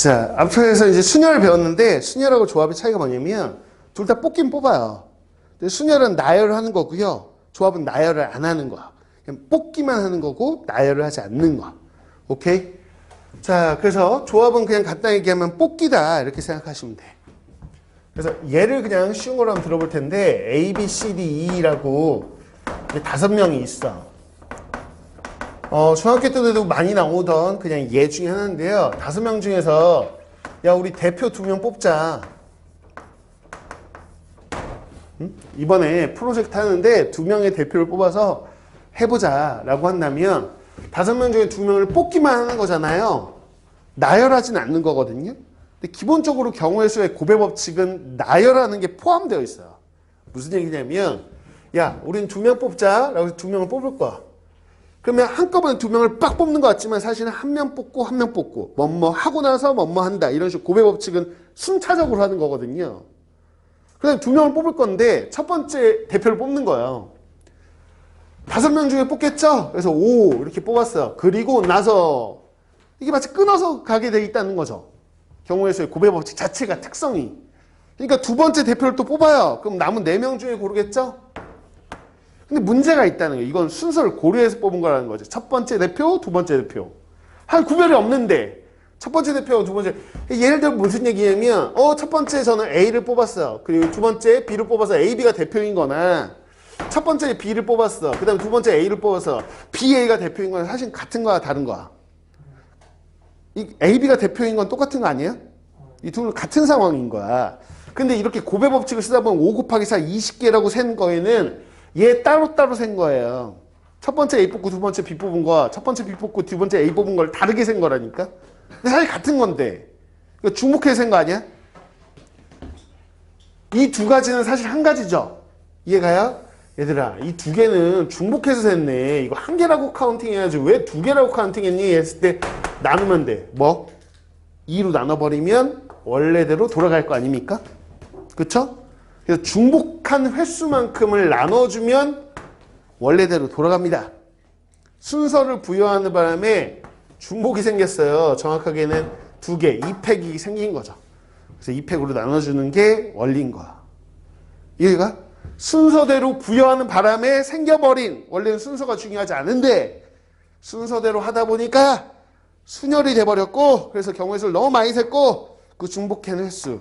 자, 앞서에서 이제 순열을 배웠는데 순열하고 조합의 차이가 뭐냐면 둘 다 뽑긴 뽑아요. 근데 순열은 나열을 하는 거고요. 조합은 나열을 안 하는 거야. 그냥 뽑기만 하는 거고 나열을 하지 않는 거야. 오케이? 자, 그래서 조합은 그냥 간단히 얘기하면 뽑기다 이렇게 생각하시면 돼. 그래서 얘를 그냥 쉬운 걸로 한번 들어볼 텐데 A, B, C, D, E라고 5명이 있어. 중학교 때도 많이 나오던 그냥 얘 중에 하나인데요. 5명 중에서 야 우리 대표 2명 뽑자. 응? 이번에 프로젝트 하는데 2명의 대표를 뽑아서 해보자 라고 한다면 5명 중에 2명을 뽑기만 하는 거잖아요. 나열하진 않는 거거든요. 근데 기본적으로 경우의 수의 고배 법칙은 나열하는 게 포함되어 있어요. 무슨 얘기냐면 야 우린 2명 뽑자 라고 해서 2명을 뽑을 거야. 그러면 한꺼번에 2명을 빡 뽑는 것 같지만 사실은 1명 뽑고 1명 뽑고 뭐뭐 하고 나서 뭐뭐 한다 이런 식으로 고배 법칙은 순차적으로 하는 거거든요. 그다음에 2명을 뽑을 건데 첫 번째 대표를 뽑는 거예요. 5명 중에 뽑겠죠? 그래서 5 이렇게 뽑았어요. 그리고 나서 이게 마치 끊어서 가게 돼 있다는 거죠. 경우의 수의 고배 법칙 자체가 특성이. 그러니까 두 번째 대표를 또 뽑아요. 그럼 남은 4명 중에 고르겠죠? 근데 문제가 있다는 거예요. 이건 순서를 고려해서 뽑은 거라는 거죠. 첫 번째 대표, 두 번째 대표. 한 구별이 없는데 첫 번째 대표, 두 번째. 예를 들어 무슨 얘기냐면 첫 번째 저는 A를 뽑았어요. 그리고 두 번째 B를 뽑아서 A, B가 대표인 거나 첫 번째 B를 뽑았어. 그 다음에 두 번째 A를 뽑아서 B, A가 대표인 거나 사실 같은 거야 다른 거야? 이 A, B가 대표인 건 똑같은 거 아니에요? 이 둘은 같은 상황인 거야. 근데 이렇게 고배 법칙을 쓰다 보면 5 곱하기 4 20개라고 센 거에는 얘 따로따로 센 거예요. 첫 번째 A 뽑고 두 번째 B 뽑은 거, 첫 번째 B 뽑고 두 번째 A 뽑은 걸 다르게 센 거라니까? 근데 사실 같은 건데. 이거 중복해서 센 거 아니야? 이 두 가지는 사실 한 가지죠? 이해가요? 얘들아, 이 두 개는 중복해서 셌네. 이거 한 개라고 카운팅 해야지. 왜 두 개라고 카운팅 했니? 했을 때 나누면 돼. 뭐? 2로 나눠버리면 원래대로 돌아갈 거 아닙니까? 그쵸? 그래서 중복한 획수만큼을 나눠주면 원래대로 돌아갑니다. 순서를 부여하는 바람에 중복이 생겼어요. 정확하게는 2개, 2팩이 생긴 거죠. 그래서 2팩으로 나눠주는 게 원리인 거야. 이해가? 순서대로 부여하는 바람에 생겨버린, 원래는 순서가 중요하지 않은데 순서대로 하다 보니까 순열이 돼버렸고 그래서 경우의 수를 너무 많이 셌고 그 중복한 횟수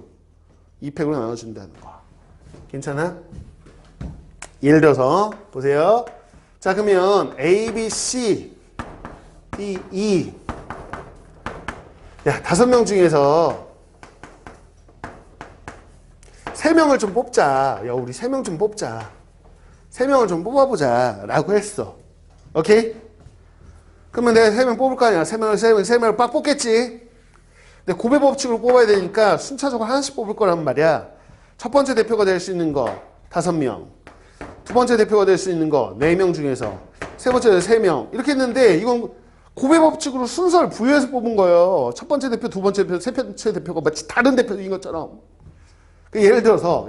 2팩으로 나눠준다는 거. 괜찮아? 예를 들어서 보세요. 자 그러면 A, B, C, D, E 야 5명 중에서 3명을 좀 뽑자. 야 우리 3명 좀 뽑자. 3명을 좀 뽑아보자 라고 했어. 오케이? 그러면 내가 3명 뽑을 거 아니야. 3명을 빡 뽑겠지. 근데 고배 법칙으로 뽑아야 되니까 순차적으로 하나씩 뽑을 거란 말이야. 첫 번째 대표가 될 수 있는 거 5명. 두 번째 대표가 될 수 있는 거 4명 중에서. 세 번째는 3명. 이렇게 했는데 이건 고배 법칙으로 순서를 부여해서 뽑은 거예요. 첫 번째 대표, 두 번째 대표, 세 번째 대표가 마치 다른 대표인 것처럼. 예를 들어서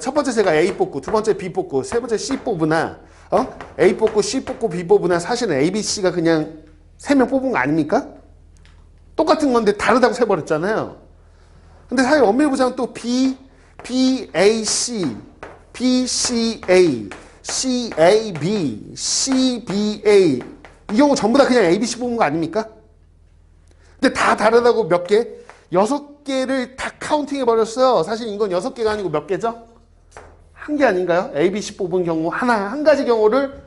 첫 번째 제가 A 뽑고 두 번째 B 뽑고 세 번째 C 뽑으나 A 뽑고 C 뽑고 B 뽑으나 사실은 A, B, C가 그냥 3명 뽑은 거 아닙니까? 똑같은 건데 다르다고 세버렸잖아요. 근데 사실 엄밀부장 또 B, B, A, C, B, C, A, C, A, B, C, B, A 이 경우 전부 다 그냥 A, B, C 뽑은 거 아닙니까? 근데 다 다르다고 몇 개? 6개를 다 카운팅 해버렸어요. 사실 이건 6개가 아니고 몇 개죠? 한 개 아닌가요? A, B, C 뽑은 경우 한 가지 경우를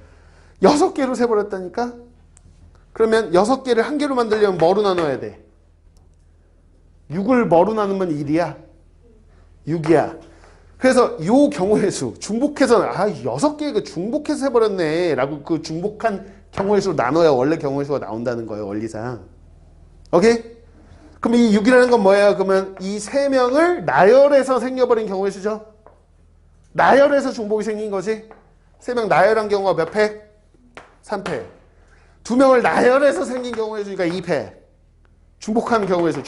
6개로 세버렸다니까? 그러면 6개를 한 개로 만들려면 뭐로 나눠야 돼? 6을 뭐로 나누면 1이야? 6이야. 그래서 이 경우의 수, 중복해서 6개가 중복해서 해버렸네 라고 그 중복한 경우의 수로 나눠야 원래 경우의 수가 나온다는 거예요. 원리상. 오케이? 그럼 이 6이라는 건 뭐예요? 그러면 이 3명을 나열해서 생겨버린 경우의 수죠? 나열해서 중복이 생긴 거지? 3명 나열한 경우가 몇 팩? 3팩. 2명을 나열해서 생긴 경우의 수니까 2팩. 중복한 경우의 수.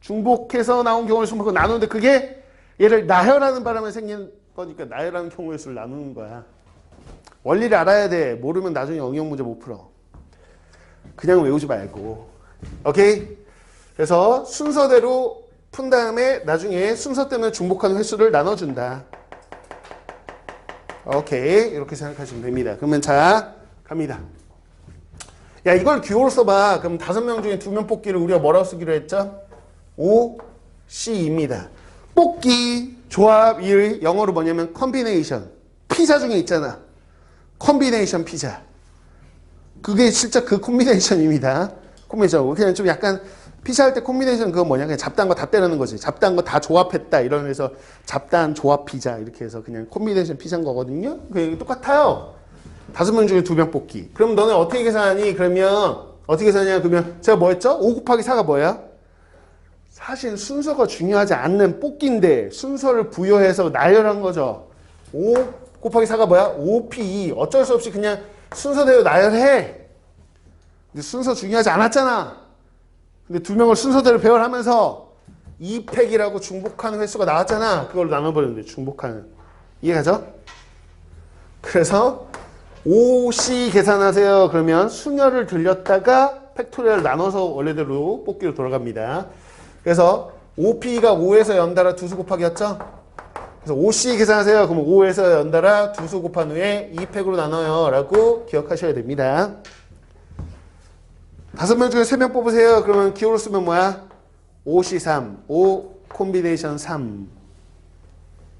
중복해서 나온 경우의 수 나누는데 그게 얘를 나열하는 바람에 생긴 거니까 나열하는 경우의 수를 나누는 거야. 원리를 알아야 돼. 모르면 나중에 응용 문제 못 풀어. 그냥 외우지 말고. 오케이? 그래서 순서대로 푼 다음에 나중에 순서 때문에 중복하는 횟수를 나눠준다. 오케이. 이렇게 생각하시면 됩니다. 그러면 자, 갑니다. 야, 이걸 기호로 써봐. 그럼 5명 중에 2명 뽑기를 우리가 뭐라고 쓰기로 했죠? OC입니다. 뽑기, 조합, 일, 영어로 뭐냐면 컨비네이션. 피자 중에 있잖아. 컨비네이션 피자. 그게 진짜 그 콤비네이션입니다. 콤비네이션. 그냥 좀 약간 피자 할 때 콤비네이션 그거 뭐냐? 그냥 잡다한 거 다 때리는 거지. 잡다한 거 다 조합했다. 이러면서 잡다한 조합 피자. 이렇게 해서 그냥 콤비네이션 피자인 거거든요. 그게 똑같아요. 5명 중에 2명 뽑기. 그럼 너네 어떻게 계산하니? 그러면 어떻게 계산하냐? 그러면 제가 뭐 했죠? 5 곱하기 4가 뭐야? 사실 순서가 중요하지 않는 뽑기인데 순서를 부여해서 나열한 거죠. 5 곱하기 4가 뭐야? 5P. 어쩔 수 없이 그냥 순서대로 나열해. 근데 순서 중요하지 않았잖아. 근데 2명을 순서대로 배열하면서 2팩이라고 중복하는 횟수가 나왔잖아. 그걸 나눠버렸는데 중복하는. 이해가죠? 그래서 OC 계산하세요. 그러면 순열을 들렸다가 팩토리얼 나눠서 원래대로 뽑기로 돌아갑니다. 그래서 OP가 5에서 연달아 두수 곱하기였죠? 그래서 OC 계산하세요. 그러면 5에서 연달아 두수 곱한 후에 2팩으로 나눠요. 라고 기억하셔야 됩니다. 5명 중에 3명 뽑으세요. 그러면 기호로 쓰면 뭐야? 5C3, 5 콤비네이션 3.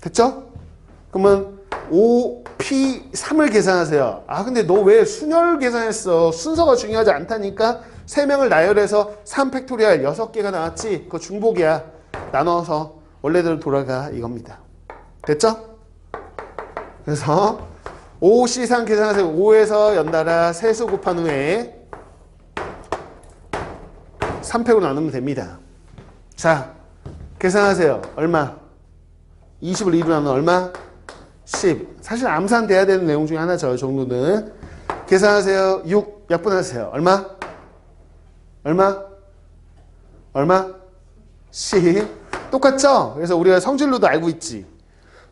됐죠? 그러면 5P3을 계산하세요. 아, 근데 너 왜 순열 계산했어? 순서가 중요하지 않다니까? 3명을 나열해서 3팩토리얼 6개가 나왔지? 그거 중복이야. 나눠서 원래대로 돌아가 이겁니다. 됐죠? 그래서 5C3 계산하세요. 5에서 연달아 세수 곱한 후에 3팩으로 나누면 됩니다. 자, 계산하세요. 얼마? 20을 2로 나누면 얼마? 10. 사실 암산돼야 되는 내용 중에 하나죠. 이 정도는. 계산하세요. 6 약분하세요. 얼마? 얼마? 얼마? 10. 똑같죠? 그래서 우리가 성질로도 알고 있지.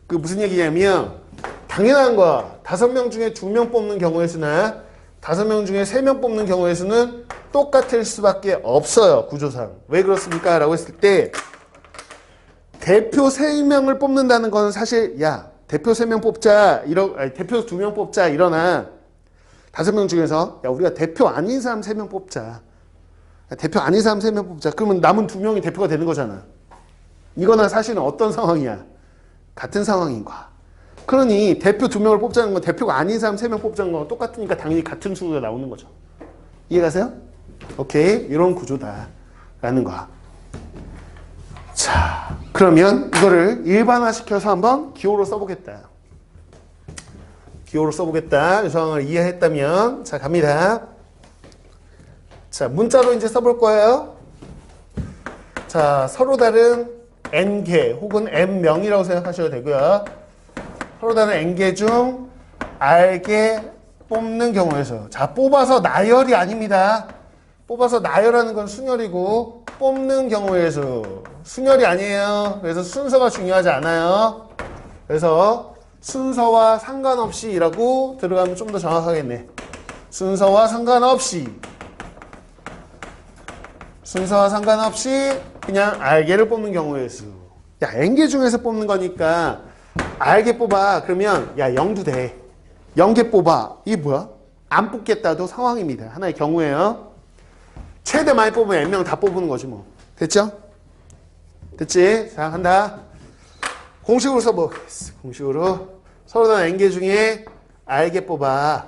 그 무슨 얘기냐면 당연한 거야. 5명 중에 2명 뽑는 경우의 수나 5명 중에 3명 뽑는 경우의 수는 똑같을 수밖에 없어요. 구조상. 왜 그렇습니까? 라고 했을 때 대표 3명을 뽑는다는 건 사실 야 대표 3명 뽑자 대표 2명 뽑자 이러나 5명 중에서 야 우리가 대표 아닌 사람 3명 뽑자. 대표 아닌 사람 3명 뽑자. 그러면 남은 2명이 대표가 되는 거잖아. 이거나 사실은 어떤 상황이야? 같은 상황인 거야. 그러니 대표 2명을 뽑자는 건 대표가 아닌 사람 3명 뽑자는 건 똑같으니까 당연히 같은 수가 나오는 거죠. 이해가세요? 오케이. 이런 구조다라는 거야. 자, 그러면 이거를 일반화시켜서 한번 기호로 써보겠다. 기호로 써보겠다. 이 상황을 이해했다면 자, 갑니다. 자, 문자로 이제 써볼 거예요. 자, 서로 다른 n개 혹은 n명이라고 생각하셔도 되고요. 서로 다른 n개 중 r개 뽑는 경우에서 자, 뽑아서 나열이 아닙니다. 뽑아서 나열하는 건 순열이고 뽑는 경우에서 순열이 아니에요. 그래서 순서가 중요하지 않아요. 그래서 순서와 상관없이라고 들어가면 좀 더 정확하겠네. 순서와 상관없이 그냥 R개를 뽑는 경우의 수. 야, N개 중에서 뽑는 거니까 R개 뽑아. 그러면 야 0도 돼. 0개 뽑아. 이게 뭐야? 안 뽑겠다도 상황입니다. 하나의 경우예요. 최대 많이 뽑으면 N명 다 뽑는 거지 뭐. 됐죠? 됐지? 자, 간다. 공식으로 써보겠어. 공식으로. 서로 다른 N개 중에 R개 뽑아.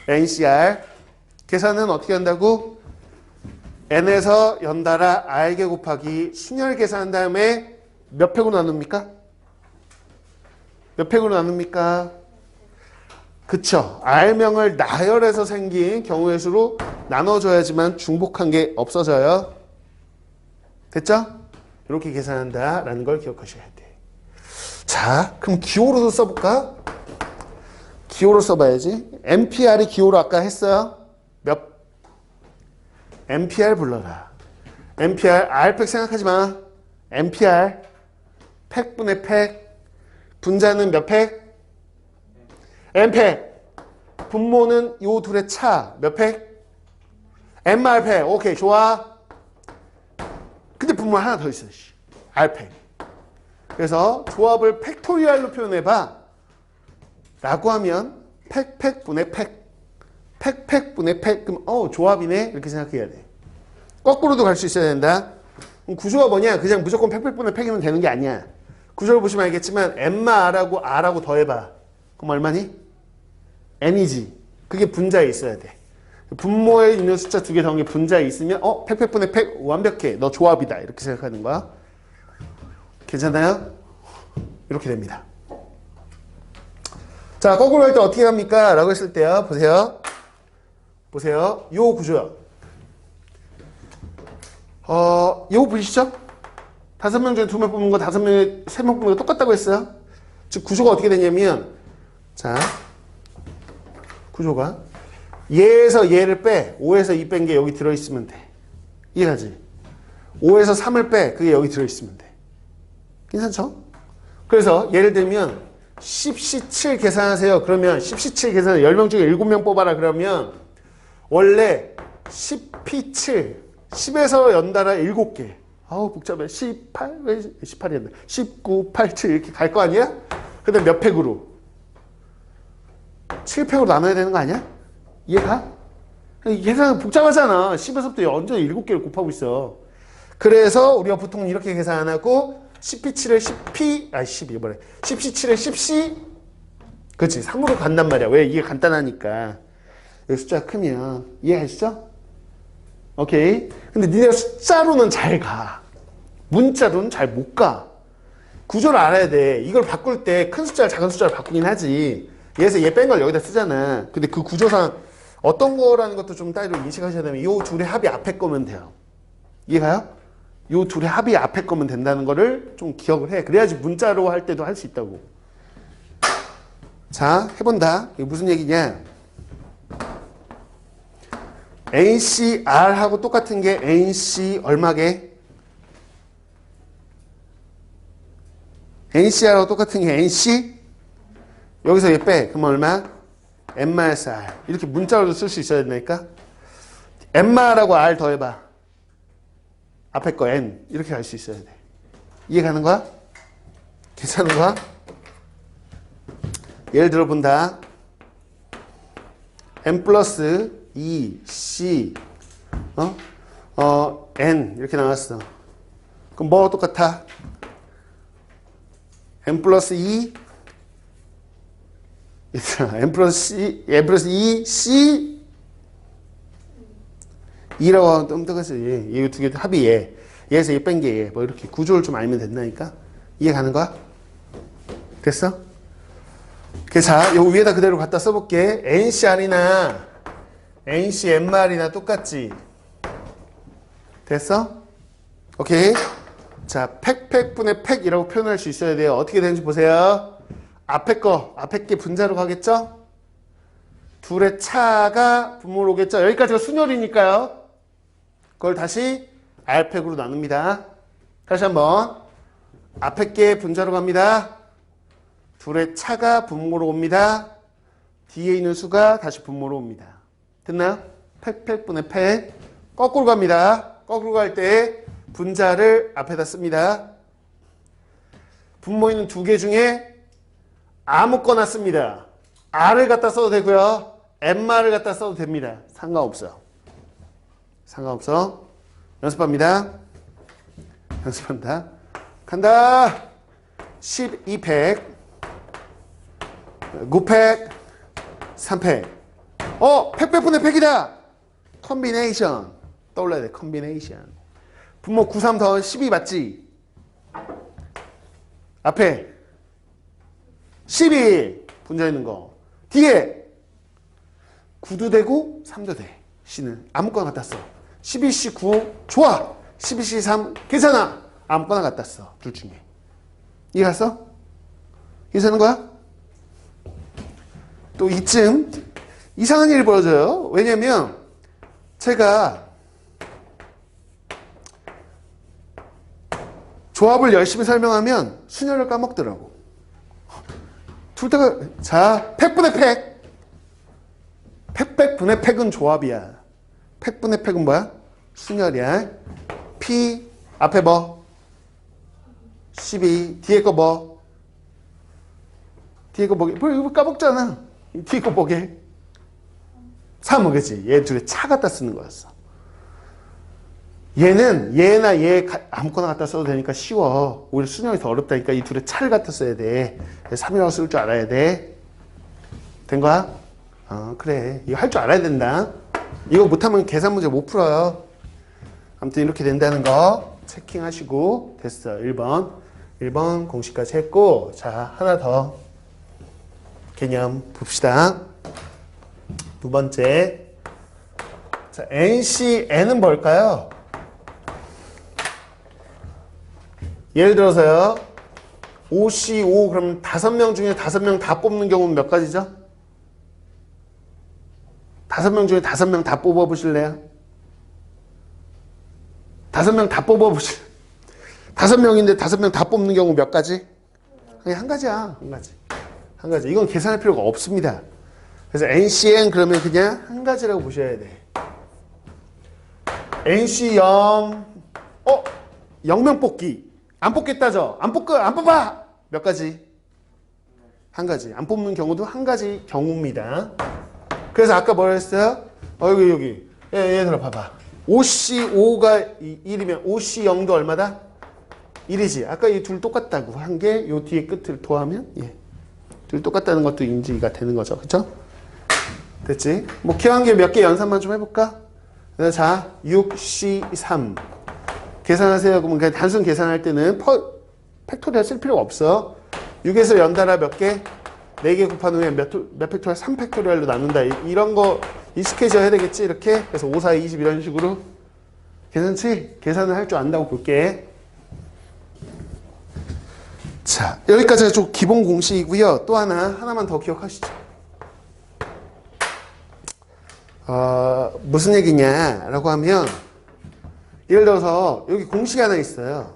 NCR. 계산은 어떻게 한다고? N에서 연달아 R개 곱하기 순열 계산한 다음에 몇 팩으로 나눕니까? 몇 팩으로 나눕니까? 그쵸. R명을 나열해서 생긴 경우의 수로 나눠줘야지만 중복한 게 없어져요. 됐죠? 이렇게 계산한다라는 걸 기억하셔야 돼. 자, 그럼 기호로도 써볼까? 기호로 써봐야지. MPR이 기호로 아까 했어요. 몇? MPR 불러라. MPR, R팩 생각하지 마. MPR, 팩분의 팩. 분자는 몇 팩? M팩. 분모는 요 둘의 차. 몇 팩? MR팩. 오케이, 좋아. 분모 하나 더 있어. R팩. 그래서 조합을 팩토리얼로 표현해봐. 라고 하면 팩분의 팩. 팩분의 팩. 그럼 조합이네. 이렇게 생각해야 돼. 거꾸로도 갈 수 있어야 된다. 그럼 구조가 뭐냐? 그냥 무조건 팩분의 팩이면 되는 게 아니야. 구조를 보시면 알겠지만 M마 R하고 R하고 더해봐. 그럼 얼마니? N이지. 그게 분자에 있어야 돼. 분모에 있는 숫자 두 개 더한 게 분자에 있으면 팩분의 팩 완벽해. 너 조합이다. 이렇게 생각하는 거야. 괜찮아요? 이렇게 됩니다. 자, 거꾸로 할 때 어떻게 합니까? 라고 했을 때요. 보세요. 요 구조요. 요거 보이시죠? 5명 중에 2명 뽑는 거 5명에 3명 뽑는 거 똑같다고 했어요. 즉 구조가 어떻게 되냐면 자, 구조가 얘에서 얘를 빼 5에서 2 뺀 게 여기 들어있으면 돼. 이해가지? 5에서 3을 빼 그게 여기 들어있으면 돼. 괜찮죠? 그래서 예를 들면 10C7 계산하세요. 그러면 10C7 계산해 10명 중에 7명 뽑아라. 그러면 원래 10P7 10에서 연달아 7개. 아우 복잡해. 18, 왜 18이었나? 19, 8, 7 이렇게 갈 거 아니야? 근데 몇 팩으로? 7팩으로 나눠야 되는 거 아니야? 이해가? 계산 복잡하잖아. 10에서부터 완전 7개를 곱하고 있어. 그래서 우리가 보통 이렇게 계산하고 10P7에 10P, 뭐래. 10C7에 10C, 그렇지. 3으로 간단 말이야. 왜? 이게 간단하니까. 여기 숫자가 크면. 이해하시죠? 오케이. 근데 니네가 숫자로는 잘 가. 문자로는 잘 못 가. 구조를 알아야 돼. 이걸 바꿀 때 큰 숫자를 작은 숫자를 바꾸긴 하지. 얘에서 얘 뺀 걸 여기다 쓰잖아. 근데 그 구조상 어떤 거라는 것도 좀 따로 인식하셔야 되면 이 둘의 합이 앞에 거면 돼요. 이해가요? 이 둘의 합이 앞에 거면 된다는 거를 좀 기억을 해. 그래야지 문자로 할 때도 할 수 있다고. 자, 해본다. 이게 무슨 얘기냐? NCR하고 똑같은 게 NC 얼마게? NCR하고 똑같은 게 NC? 여기서 얘 빼. 그럼 얼마? M-R. 이렇게 문자로도 쓸 수 있어야 되니까. M-R하고 R 더해봐. 앞에 거 N. 이렇게 갈 수 있어야 돼. 이해 가는 거야? 괜찮은 거야? 예를 들어 본다. M 플러스 2, C, N. 이렇게 나왔어. 그럼 뭐가 똑같아? M 플러스 2, M 플러스 2, C, 2라고 하면 좀 똑같이 얘 두 개 합이 얘. 얘에서 얘 뺀 게 얘. 뭐 이렇게 구조를 좀 알면 된다니까? 이해 가는 거야? 됐어? 자, 요 위에다 그대로 갖다 써볼게. NCR이나 NCMR이나 똑같지? 됐어? 오케이? 자, 팩분의 팩이라고 표현할 수 있어야 돼요. 어떻게 되는지 보세요. 앞에 게 분자로 가겠죠? 둘의 차가 분모로 오겠죠? 여기까지가 순열이니까요. 그걸 다시 R팩으로 나눕니다. 다시 한번. 앞에 게 분자로 갑니다. 둘의 차가 분모로 옵니다. 뒤에 있는 수가 다시 분모로 옵니다. 됐나요? 팩분의 팩. 거꾸로 갑니다. 거꾸로 갈 때 분자를 앞에다 씁니다. 분모 있는 두 개 중에 아무거나 씁니다. R을 갖다 써도 되고요. MR을 갖다 써도 됩니다. 상관없어. 연습합니다. 간다. 12팩, 9팩, 3팩. 팩분의 팩이다. 컨비네이션. 떠올라야 돼. 컨비네이션. 분모 9, 3 더 12 맞지? 앞에 12 분자 있는 거. 뒤에 9도 되고 3도 돼. C는 아무거나 갖다 써. 12C 9 좋아. 12C 3 괜찮아. 아무거나 갖다 써. 둘 중에. 이해 갔어? 괜찮은 거야? 또 이쯤 이상한 일이 벌어져요. 왜냐면 제가 조합을 열심히 설명하면 순열을 까먹더라고. 둘 다가 자, 팩분의 팩. 팩분의 팩은 조합이야. 팩분의 팩은 뭐야? 순열이야. P 앞에 뭐? 12. 뒤에 거 뭐? 뒤에 거 뭐게? 이거 까먹잖아. 뒤에 거 뭐게? 3, 그지? 얘 둘의 차 갖다 쓰는 거였어. 얘는 얘나 얘 아무거나 갖다 써도 되니까 쉬워. 오히려 수능이 더 어렵다니까 이 둘의 차를 갖다 써야 돼. 3이라고 쓸 줄 알아야 돼. 된 거야? 그래. 이거 할 줄 알아야 된다. 이거 못하면 계산 문제 못 풀어요. 아무튼 이렇게 된다는 거 체킹하시고 됐어. 1번 공식까지 했고, 자 하나 더 개념 봅시다. 두 번째, 자 NCN은 뭘까요? 예를 들어서요, OC5 그럼 5명 중에 5명 다 뽑는 경우는 몇 가지죠? 5명 중에 5명 다 뽑아보실래요? 5명 다 뽑아보실래요? 5명인데 5명 다 뽑는 경우 몇 가지? 그냥 한 가지야. 한 가지. 이건 계산할 필요가 없습니다. 그래서 NCN 그러면 그냥 한 가지라고 보셔야 돼. NC0 0명 뽑기. 안 뽑겠다죠? 안 뽑아! 몇 가지? 한 가지. 안 뽑는 경우도 한 가지 경우입니다. 그래서 아까 뭐라 했어요? 여기. 얘들아 봐봐. OC5가 1이면 OC0도 얼마다? 1이지. 아까 이 둘 똑같다고 한 게 요 뒤에 끝을 더하면 둘 똑같다는 것도 인지가 되는 거죠. 그쵸? 됐지? 뭐 기억한 게 몇 개 연산만 좀 해볼까? 자, 6C3 계산하세요. 그러면 그냥 단순 계산할 때는 팩토리얼 쓸 필요가 없어. 6에서 연달아 몇 개? 4개 곱한 후에 몇 팩토리얼? 3팩토리얼로 나눈다. 이런 거 익숙해져야 되겠지? 이렇게. 그래서 5, 4, 20 이런 식으로. 괜찮지? 계산을 할 줄 안다고 볼게. 자, 여기까지가 좀 기본 공식이고요. 또 하나만 더 기억하시죠. 무슨 얘기냐라고 하면, 예를 들어서 여기 공식이 하나 있어요.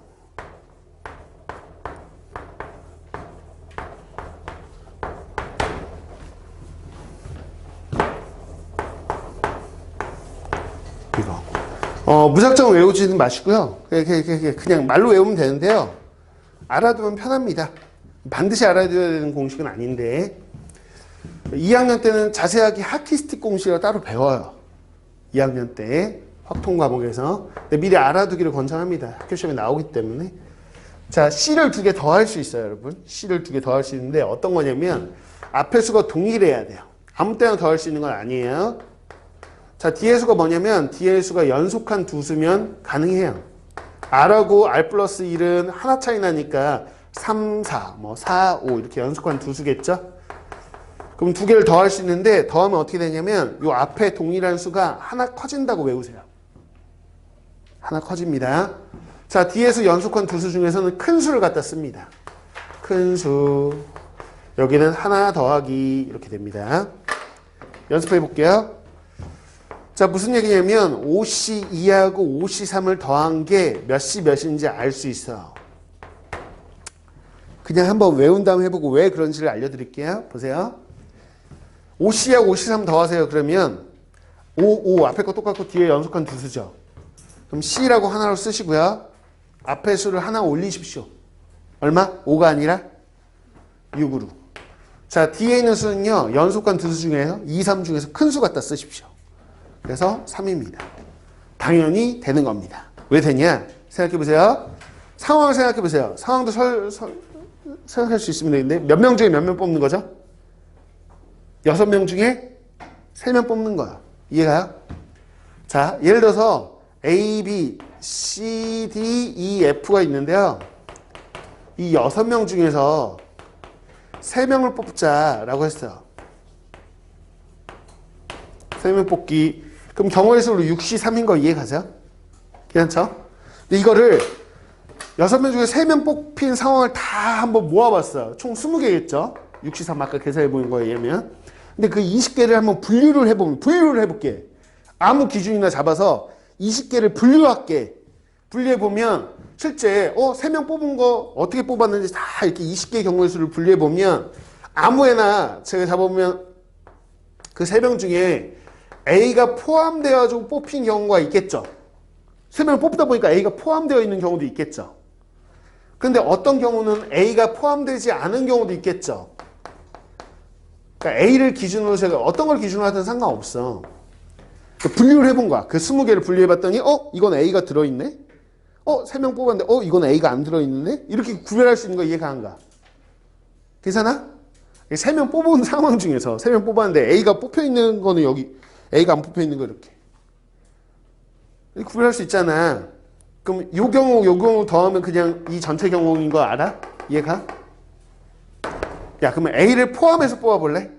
이거. 무작정 외우지는 마시고요. 그냥 말로 외우면 되는데요. 알아두면 편합니다. 반드시 알아둬야 되는 공식은 아닌데 2학년 때는 자세하게 하키스틱 공식을 따로 배워요. 2학년 때 확통 과목에서. 근데 미리 알아두기를 권장합니다. 학교 시험에 나오기 때문에. 자, C를 2개 더 할 수 있어요, 여러분. C를 2개 더 할 수 있는데 어떤 거냐면 앞에 수가 동일해야 돼요. 아무 때나 더 할 수 있는 건 아니에요. 자, 뒤에 수가 뭐냐면 뒤에 수가 연속한 두 수면 가능해요. R하고 R 플러스 1은 하나 차이 나니까 3, 4, 4, 5 이렇게 연속한 두 수겠죠? 그럼 2개를 더 할 수 있는데 더하면 어떻게 되냐면 요 앞에 동일한 수가 하나 커진다고 외우세요. 하나 커집니다. 자, 뒤에서 연속한 두 수 중에서는 큰 수를 갖다 씁니다. 큰 수. 여기는 하나 더하기 이렇게 됩니다. 연습해 볼게요. 자, 무슨 얘기냐면 OC2하고 OC3을 더한 게 몇 시 몇인지 알 수 있어. 그냥 한번 외운 다음 해보고 왜 그런지를 알려드릴게요. 보세요. OC하고 OC3 더하세요. 그러면 5 앞에 거 똑같고 뒤에 연속한 두 수죠. 그럼 C라고 하나로 쓰시고요. 앞에 수를 하나 올리십시오. 얼마? 5가 아니라 6으로. 자, 뒤에 있는 수는요. 연속한 두 수 중에서 2, 3 중에서 큰 수 갖다 쓰십시오. 그래서 3입니다. 당연히 되는 겁니다. 왜 되냐? 생각해보세요. 상황을 생각해보세요. 상황도 생각할 수 있습니다. 근데 몇 명 중에 몇 명 뽑는 거죠? 6명 중에 3명 뽑는 거야. 이해가요? 자, 예를 들어서 A, B, C, D, E, F가 있는데요. 이 6명 중에서 3명을 뽑자라고 했어요. 3명 뽑기. 그럼 경우의 수로 6C3인 거 이해가세요? 괜찮죠? 근데 이거를 6명 중에 3명 뽑힌 상황을 다 한번 모아봤어요. 총 20개겠죠? 6C3 아까 계산해보는 거에 의하면. 근데 그 20개를 한번 분류를 해볼게. 아무 기준이나 잡아서 20개를 분류할게. 분류해보면 실제 3명 뽑은 거 어떻게 뽑았는지 다 이렇게 20개의 경우의 수를 분류해보면 아무에나 제가 잡아보면 그 3명 중에 A가 포함되어서 뽑힌 경우가 있겠죠. 세명을 뽑다 보니까 A가 포함되어 있는 경우도 있겠죠. 근데 어떤 경우는 A가 포함되지 않은 경우도 있겠죠. 그러니까 A를 기준으로 제가 어떤 걸 기준으로 하든 상관없어. 분류를 해본 거야. 그 20개를 분류해봤더니 이건 A가 들어있네? 3명 뽑았는데 이건 A가 안 들어있는데? 이렇게 구별할 수 있는 거 이해가 안 가. 괜찮아? 3명 뽑은 상황 중에서 3명 뽑았는데 A가 뽑혀있는 거는 여기, A가 안 뽑혀있는 거 이렇게 구별할 수 있잖아. 그럼 요 경우 더하면 그냥 이 전체 경우인 거 알아? 이해가? 야, 그러면 A를 포함해서 뽑아볼래?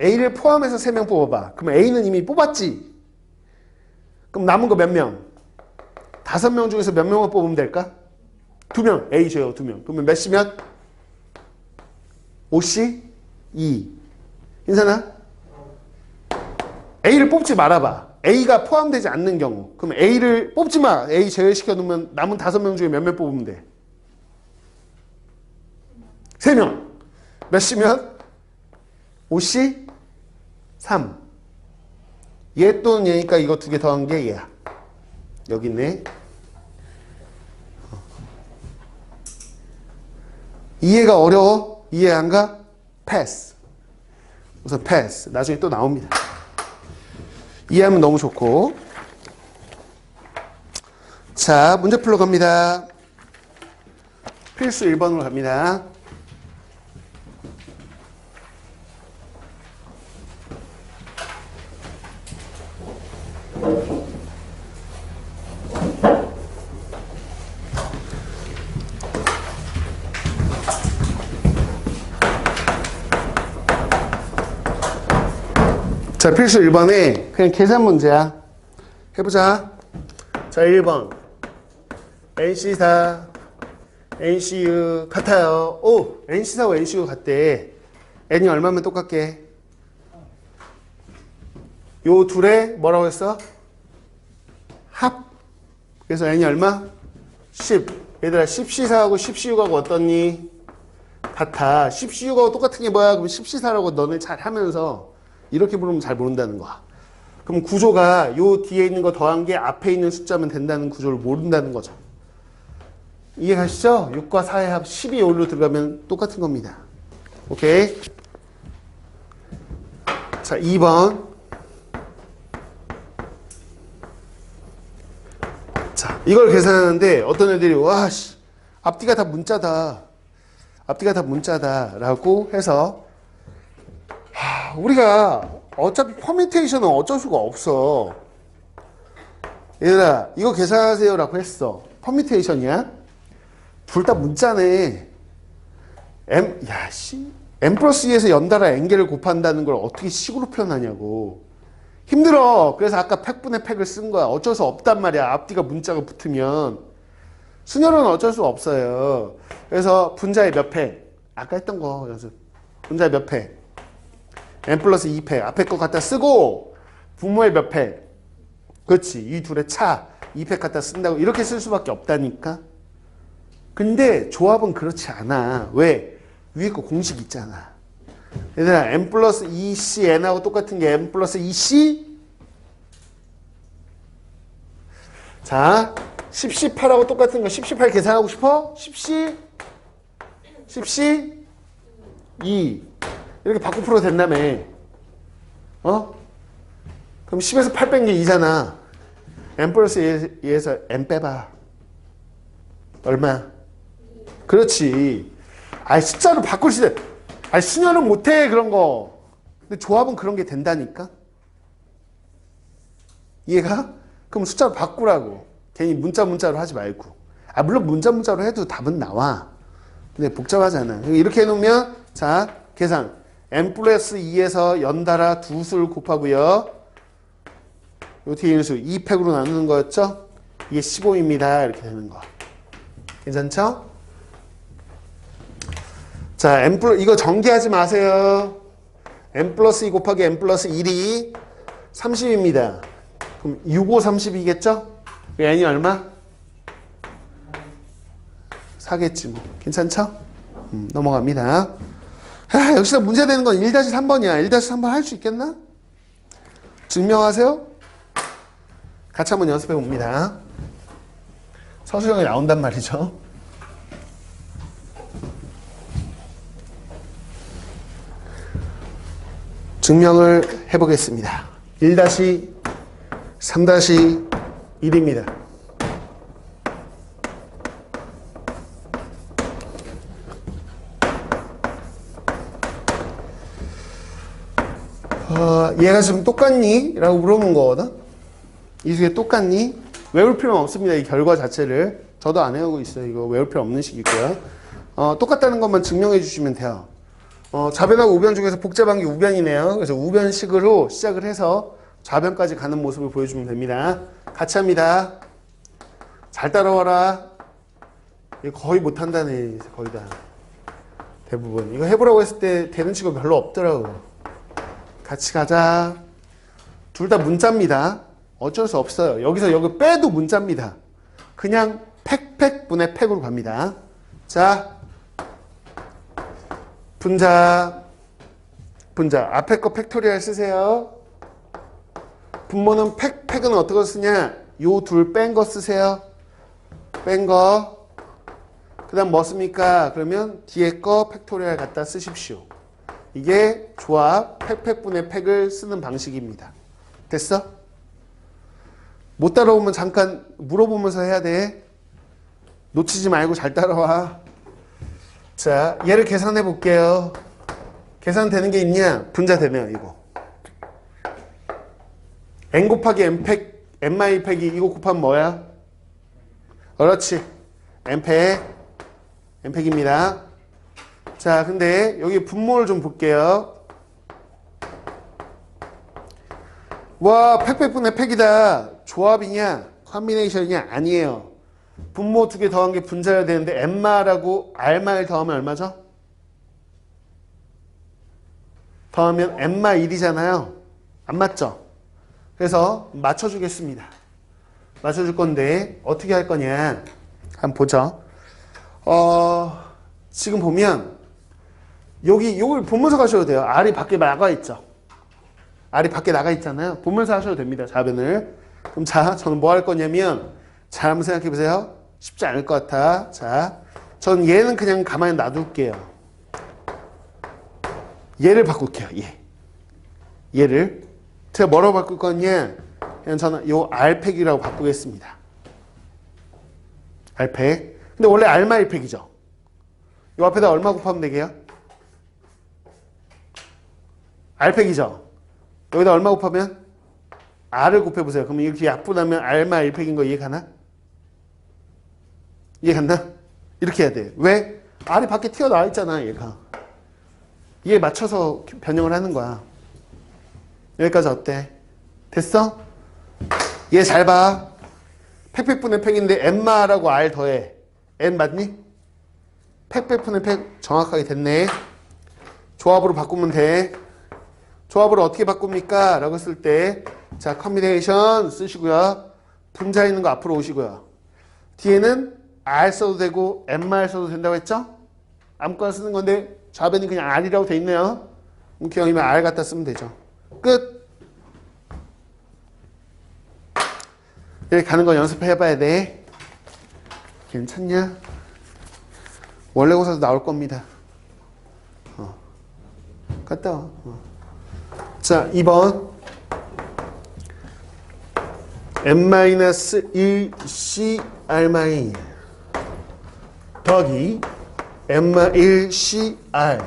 A를 포함해서 3명 뽑아봐. 그럼 A는 이미 뽑았지? 그럼 남은 거 몇 명? 5명 중에서 몇 명을 뽑으면 될까? 2명. A 줘요, 2명. 그러면 몇 시면? 5시? 2. 괜찮아? A를 뽑지 말아봐. A가 포함되지 않는 경우. 그럼 A를 뽑지 마. A 제외시켜 놓으면 남은 5명 중에 몇 명 뽑으면 돼? 3명. 몇 시면? 5시? 3. 얘 또는 얘니까 이거 2개 더한 게 얘야. 여기 있네. 이해가 어려워? 이해 안 가? 패스. 우선 패스. 나중에 또 나옵니다. 이해하면 너무 좋고. 자, 문제 풀러 갑니다. 필수 1번으로 갑니다. 자, 필수 1번에 그냥 계산 문제야. 해보자. 자, 1번. NC4, NCU 같아요. NC4와 NCU 같대. N이 얼마면 똑같게? 요 둘의 뭐라고 했어? 합. 그래서 N이 얼마? 10. 얘들아, 10C4하고 10CU하고 어떻니? 같아. 10CU하고 똑같은 게 뭐야? 그럼 10C4라고 너네 잘 하면서 이렇게 부르면 잘 모른다는 거야. 그럼 구조가 요 뒤에 있는 거 더한 게 앞에 있는 숫자면 된다는 구조를 모른다는 거죠. 이해가시죠? 6과 4의 합 12 여기로 들어가면 똑같은 겁니다. 오케이? 자, 2번. 자, 이걸 계산하는데 어떤 애들이 와, 씨, 앞뒤가 다 문자다. 앞뒤가 다 문자다. 라고 해서 우리가 어차피 퍼뮤테이션은 어쩔 수가 없어. 얘들아, 이거 계산하세요 라고 했어. 퍼뮤테이션이야? 둘 다 문자네. M 플러스 2에서 연달아 n개를 곱한다는 걸 어떻게 식으로 표현하냐고. 힘들어. 그래서 아까 팩분의 팩을 쓴 거야. 어쩔 수 없단 말이야. 앞뒤가 문자가 붙으면. 순열은 어쩔 수 없어요. 그래서 분자의 몇 팩? 아까 했던 거 연습. 분자의 몇 팩? n 플러스 2팩. 앞에 거 갖다 쓰고 분모의 몇 팩? 그렇지. 이 둘의 차. 2팩 갖다 쓴다고. 이렇게 쓸 수밖에 없다니까. 근데 조합은 그렇지 않아. 왜? 위에 거 공식 있잖아. 얘들아, n 플러스 2c n하고 똑같은 게 n 플러스 2c? 자, 10c 8하고 똑같은 거 10c 8 계산하고 싶어? 10c? 10c? 2. 이렇게 바꿔 풀어도 된다며. 그럼 10에서 8 뺀 게 2잖아. n 플러스 2에서 n 빼봐. 얼마? 그렇지. 숫자로 바꿀 수 있어. 순열은 못해, 그런 거. 근데 조합은 그런 게 된다니까? 이해가? 그럼 숫자로 바꾸라고. 괜히 문자로 하지 말고. 물론 문자로 해도 답은 나와. 근데 복잡하잖아. 이렇게 해놓으면, 자, 계산. n 플러스 2에서 연달아 두 수를 곱하고요. 요 뒤에 있는 수 2팩으로 나누는 거였죠? 이게 15입니다. 이렇게 되는 거. 괜찮죠? 자, 이거 전개하지 마세요. n 플러스 2 곱하기 n 플러스 1이 30입니다. 그럼 6, 5, 30이겠죠? n이 얼마? 4겠지 뭐. 괜찮죠? 넘어갑니다. 역시나 문제 되는 건 1-3번이야. 1-3번 할 수 있겠나? 증명하세요? 같이 한번 연습해 봅니다. 서술형이 나온단 말이죠. 증명을 해보겠습니다. 1-3-1입니다. 얘가 지금 똑같니? 라고 물어본 거거든. 이 중에 똑같니? 외울 필요는 없습니다. 이 결과 자체를. 저도 안 외우고 있어요. 이거 외울 필요 없는 식이고요. 똑같다는 것만 증명해 주시면 돼요. 좌변하고 우변 중에서 복잡한 게 우변이네요. 그래서 우변식으로 시작을 해서 좌변까지 가는 모습을 보여주면 됩니다. 같이 합니다. 잘 따라와라. 이거 거의 못한다네. 거의 다. 대부분. 이거 해보라고 했을 때 되는 친구 별로 없더라고. 같이 가자. 둘 다 문자입니다. 어쩔 수 없어요. 여기서 여기 빼도 문자입니다. 그냥 팩분의 팩으로 갑니다. 자, 분자. 앞에 거 팩토리얼 쓰세요. 분모는 팩은 어떻게 쓰냐? 요 둘 뺀 거 쓰세요. 뺀 거. 그 다음 뭐 씁니까? 그러면 뒤에 거 팩토리얼 갖다 쓰십시오. 이게 조합 팩분의 팩을 쓰는 방식입니다. 됐어? 못 따라오면 잠깐 물어보면서 해야 돼. 놓치지 말고 잘 따라와. 자, 얘를 계산해 볼게요. 계산되는 게 있냐? 분자 되네요, 이거. n 곱하기 n 팩, n-1 팩이 이거 곱하면 뭐야? 그렇지. n 팩입니다. 자, 근데 여기 분모를 좀 볼게요. 와, 팩분의 팩이다. 조합이냐? 컨비네이션이냐? 아니에요. 분모 두 개 더한 게 분자여야 되는데 n마하고 r마를 더하면 얼마죠? 더하면 n마 1이잖아요. 안 맞죠? 그래서 맞춰주겠습니다. 맞춰줄 건데 어떻게 할 거냐? 한번 보죠. 지금 보면 여기 보면서 가셔도 돼요. R이 밖에 나가 있죠. R이 밖에 나가 있잖아요. 보면서 하셔도 됩니다. 좌변을. 그럼 자, 저는 뭐 할 거냐면 잘 한번 생각해 보세요. 쉽지 않을 것 같아. 자, 전 얘는 그냥 가만히 놔둘게요. 얘를 바꿀게요. 얘를. 제가 뭐라고 바꿀 거냐? 그냥 저는 요 R팩이라고 바꾸겠습니다. R팩. 근데 원래 R마 1팩이죠. 요 앞에다 얼마 곱하면 되게요? R팩이죠. 여기다 얼마 곱하면? R을 곱해보세요. 그러면 이렇게 약분하면 R마 1팩인 거 이해가나? 이해갔나? 이렇게 해야 돼. 왜? R이 밖에 튀어나와 있잖아, 얘가. 얘에 맞춰서 변형을 하는 거야. 여기까지 어때? 됐어? 얘 잘 봐. 팩분의 팩인데 n마라고 R 더해. n 맞니? 팩분의 팩 정확하게 됐네. 조합으로 바꾸면 돼. 조합으로 어떻게 바꿉니까? 라고 쓸 때, 자, 컨비네이션 쓰시고요. 분자 있는 거 앞으로 오시고요. 뒤에는 R 써도 되고, n마 써도 된다고 했죠? 아무거나 쓰는 건데, 좌변이 그냥 R이라고 돼 있네요. 그럼 기왕이면 R 갖다 쓰면 되죠. 끝! 이렇게 가는 거 연습해 봐야 돼. 괜찮냐? 원래고사도 나올 겁니다. 갔다 와. 자, 2번. n-1cr 더하기 n-1cr.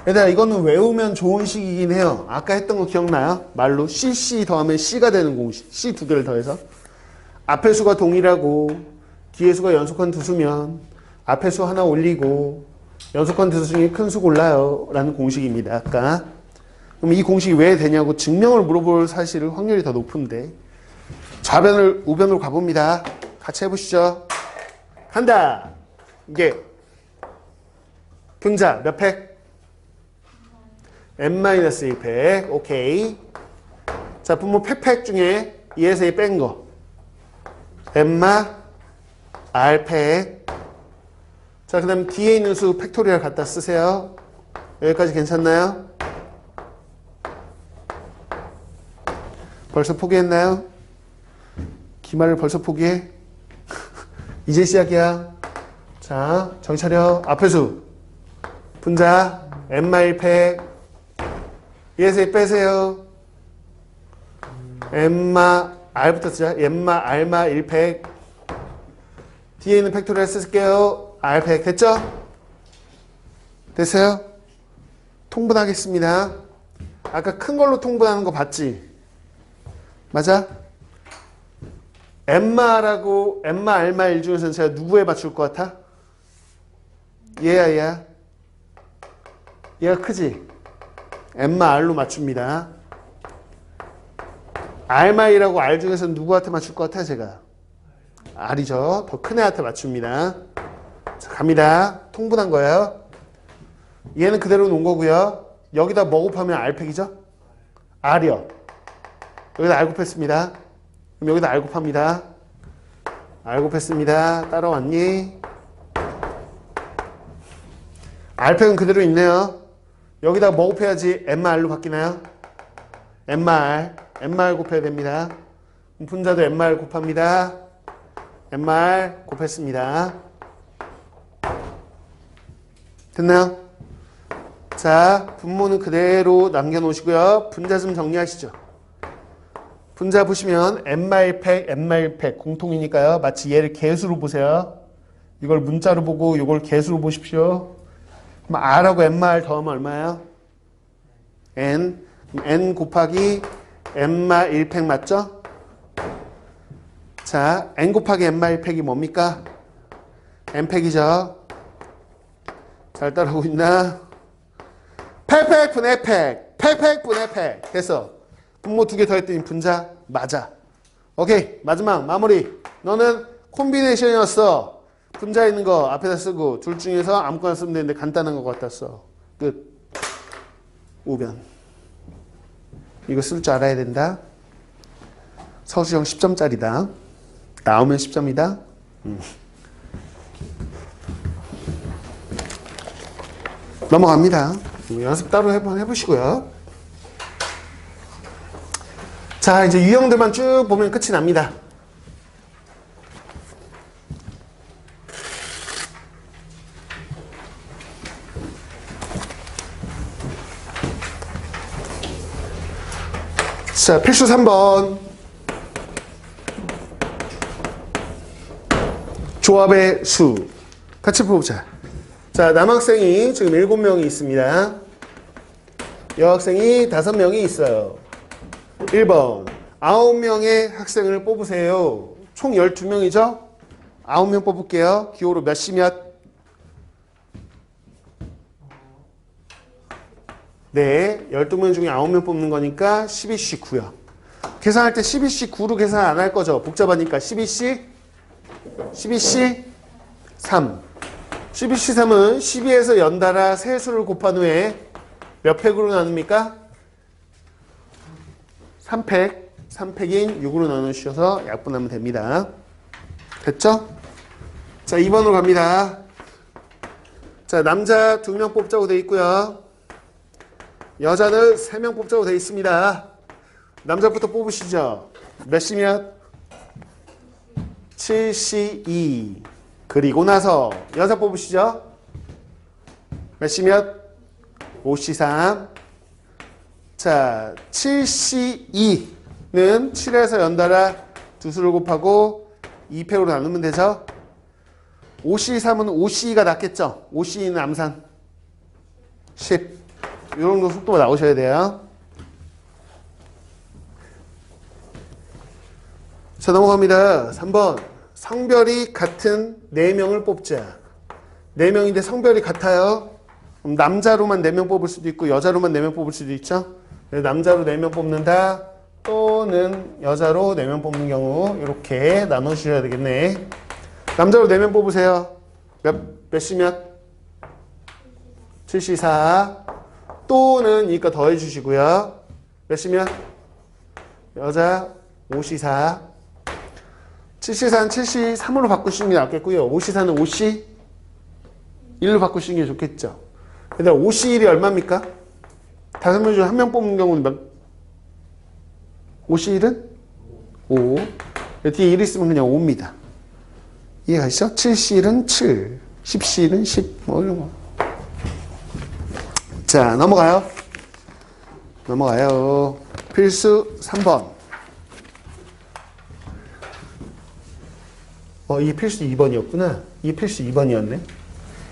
얘들아, 이거는 외우면 좋은 식이긴 해요. 아까 했던 거 기억나요? 말로 cc 더하면 c가 되는 공식. c 두 개를 더해서. 앞에 수가 동일하고 뒤에 수가 연속한 두 수면 앞에 수 하나 올리고 연속한 두 수 중에 큰 수 골라요. 라는 공식입니다. 아까. 그럼 이 공식이 왜 되냐고 증명을 물어볼 사실 확률이 더 높은데. 좌변을 우변으로 가봅니다. 같이 해보시죠. 한다. 이게 분자 몇 팩? n-1팩. 오케이. 자, 분모 팩 중에 2에서 2 뺀 거. n마 r팩. 자, 그 다음 뒤에 있는 수 팩토리얼 갖다 쓰세요. 여기까지 괜찮나요? 벌써 포기했나요? 기말을 벌써 포기해? 이제 시작이야. 자, 정신 차려. 앞에 수. 분자. n-1팩. 얘에서 빼세요. n마 r부터 쓰자. n마 r마 1팩. 뒤에 있는 팩토리얼 쓸게요. r팩. 됐죠? 됐어요? 통분하겠습니다. 아까 큰 걸로 통분하는 거 봤지? 맞아? n마라고 n마 r마 1 중에서는 제가 누구에 맞출 것 같아? 얘야. 얘가 크지? n마 r로 맞춥니다. r마 1하고 r 중에서는 누구한테 맞출 것 같아 제가? r이죠. 더 큰 애한테 맞춥니다. 자, 갑니다. 통분한 거예요. 얘는 그대로 놓은 거고요. 여기다 뭐 곱하면 r팩이죠? r이요. 여기다 r 곱했습니다. 그럼 여기다 r 곱합니다. r 곱했습니다. 따라왔니? r팩은 그대로 있네요. 여기다 뭐 곱해야지 nr로 바뀌나요? nr 곱해야 됩니다. 분자도 nr 곱합니다. nr 곱했습니다. 됐나요? 자, 분모는 그대로 남겨놓으시고요. 분자 좀 정리하시죠. 분자 보시면 n마일팩, n마일팩 공통이니까요. 마치 얘를 개수로 보세요. 이걸 문자로 보고 이걸 개수로 보십시오. 그럼 r하고 n마일 더하면 얼마예요? n. n 곱하기 n마 1팩 맞죠? 자, n 곱하기 n마 1팩이 뭡니까? n팩이죠. 잘 따라오고 있나? 팩팩 분의 팩, 팩팩 분의 팩. 됐어. 분모 2개 더했더니 분자 맞아. 오케이, 마지막 마무리. 너는 콤비네이션이었어. 분자 있는 거 앞에다 쓰고 둘 중에서 아무거나 쓰면 되는데 간단한 거 갖다 써. 끝. 우변. 이거 쓸 줄 알아야 된다. 서술형 10점짜리다. 나오면 10점이다. 넘어갑니다. 연습 따로 한번 해보시고요. 자, 이제 유형들만 쭉 보면 끝이 납니다. 자, 필수 3번. 조합의 수. 같이 보자. 자, 남학생이 지금 7명이 있습니다. 여학생이 5명이 있어요. 1번. 9명의 학생을 뽑으세요. 총 12명이죠? 9명 뽑을게요. 기호로 몇 시 몇? 네, 12명 중에 9명 뽑는 거니까 12시 9요. 계산할 때 12시 9로 계산 안 할 거죠? 복잡하니까 12시 3. 12시 3은 12에서 연달아 세 수를 곱한 후에 몇 팩으로 나눕니까? 3팩. 3팩인 6으로 나누셔서 약분하면 됩니다. 됐죠? 자, 2번으로 갑니다. 자, 남자 2명 뽑자고 돼 있고요. 여자는 3명 뽑자고 돼 있습니다. 남자부터 뽑으시죠. 몇 시 몇? 7시 2. 그리고 나서 여자 뽑으시죠. 몇 시 몇? 5시 3. 자, 7시 2는 7에서 연달아 두 수를 곱하고 2팩으로 나누면 되죠. 5시 3은 5시가 낫겠죠. 5시는 암산 10. 이 정도 속도가 나오셔야 돼요. 자, 넘어갑니다. 3번. 성별이 같은 4명을 뽑자. 4명인데 성별이 같아요. 그럼 남자로만 4명 뽑을 수도 있고 여자로만 4명 뽑을 수도 있죠. 남자로 4명 뽑는다. 또는 여자로 4명 뽑는 경우 이렇게 나눠주셔야 되겠네. 남자로 4명 뽑으세요. 몇 시 몇? 7시 4. 또는 이니까 더해 주시고요. 몇 시 몇? 여자 5시 4. 7시 4는 7시 3으로 바꾸시는 게 낫겠고요. 5시 4는 5시 1로 바꾸시는 게 좋겠죠. 얘들아, 5시 1이 얼마입니까? 5명 중에 1명 뽑는 경우는 몇? 5시 1은? 5. 뒤에 1 있으면 그냥 5입니다. 이해가시죠? 7C는 7, 10C는 10, 뭐 이런 거. 자, 넘어가요. 필수 3번. 이게 필수 2번이었구나. 이게 필수 2번이었네.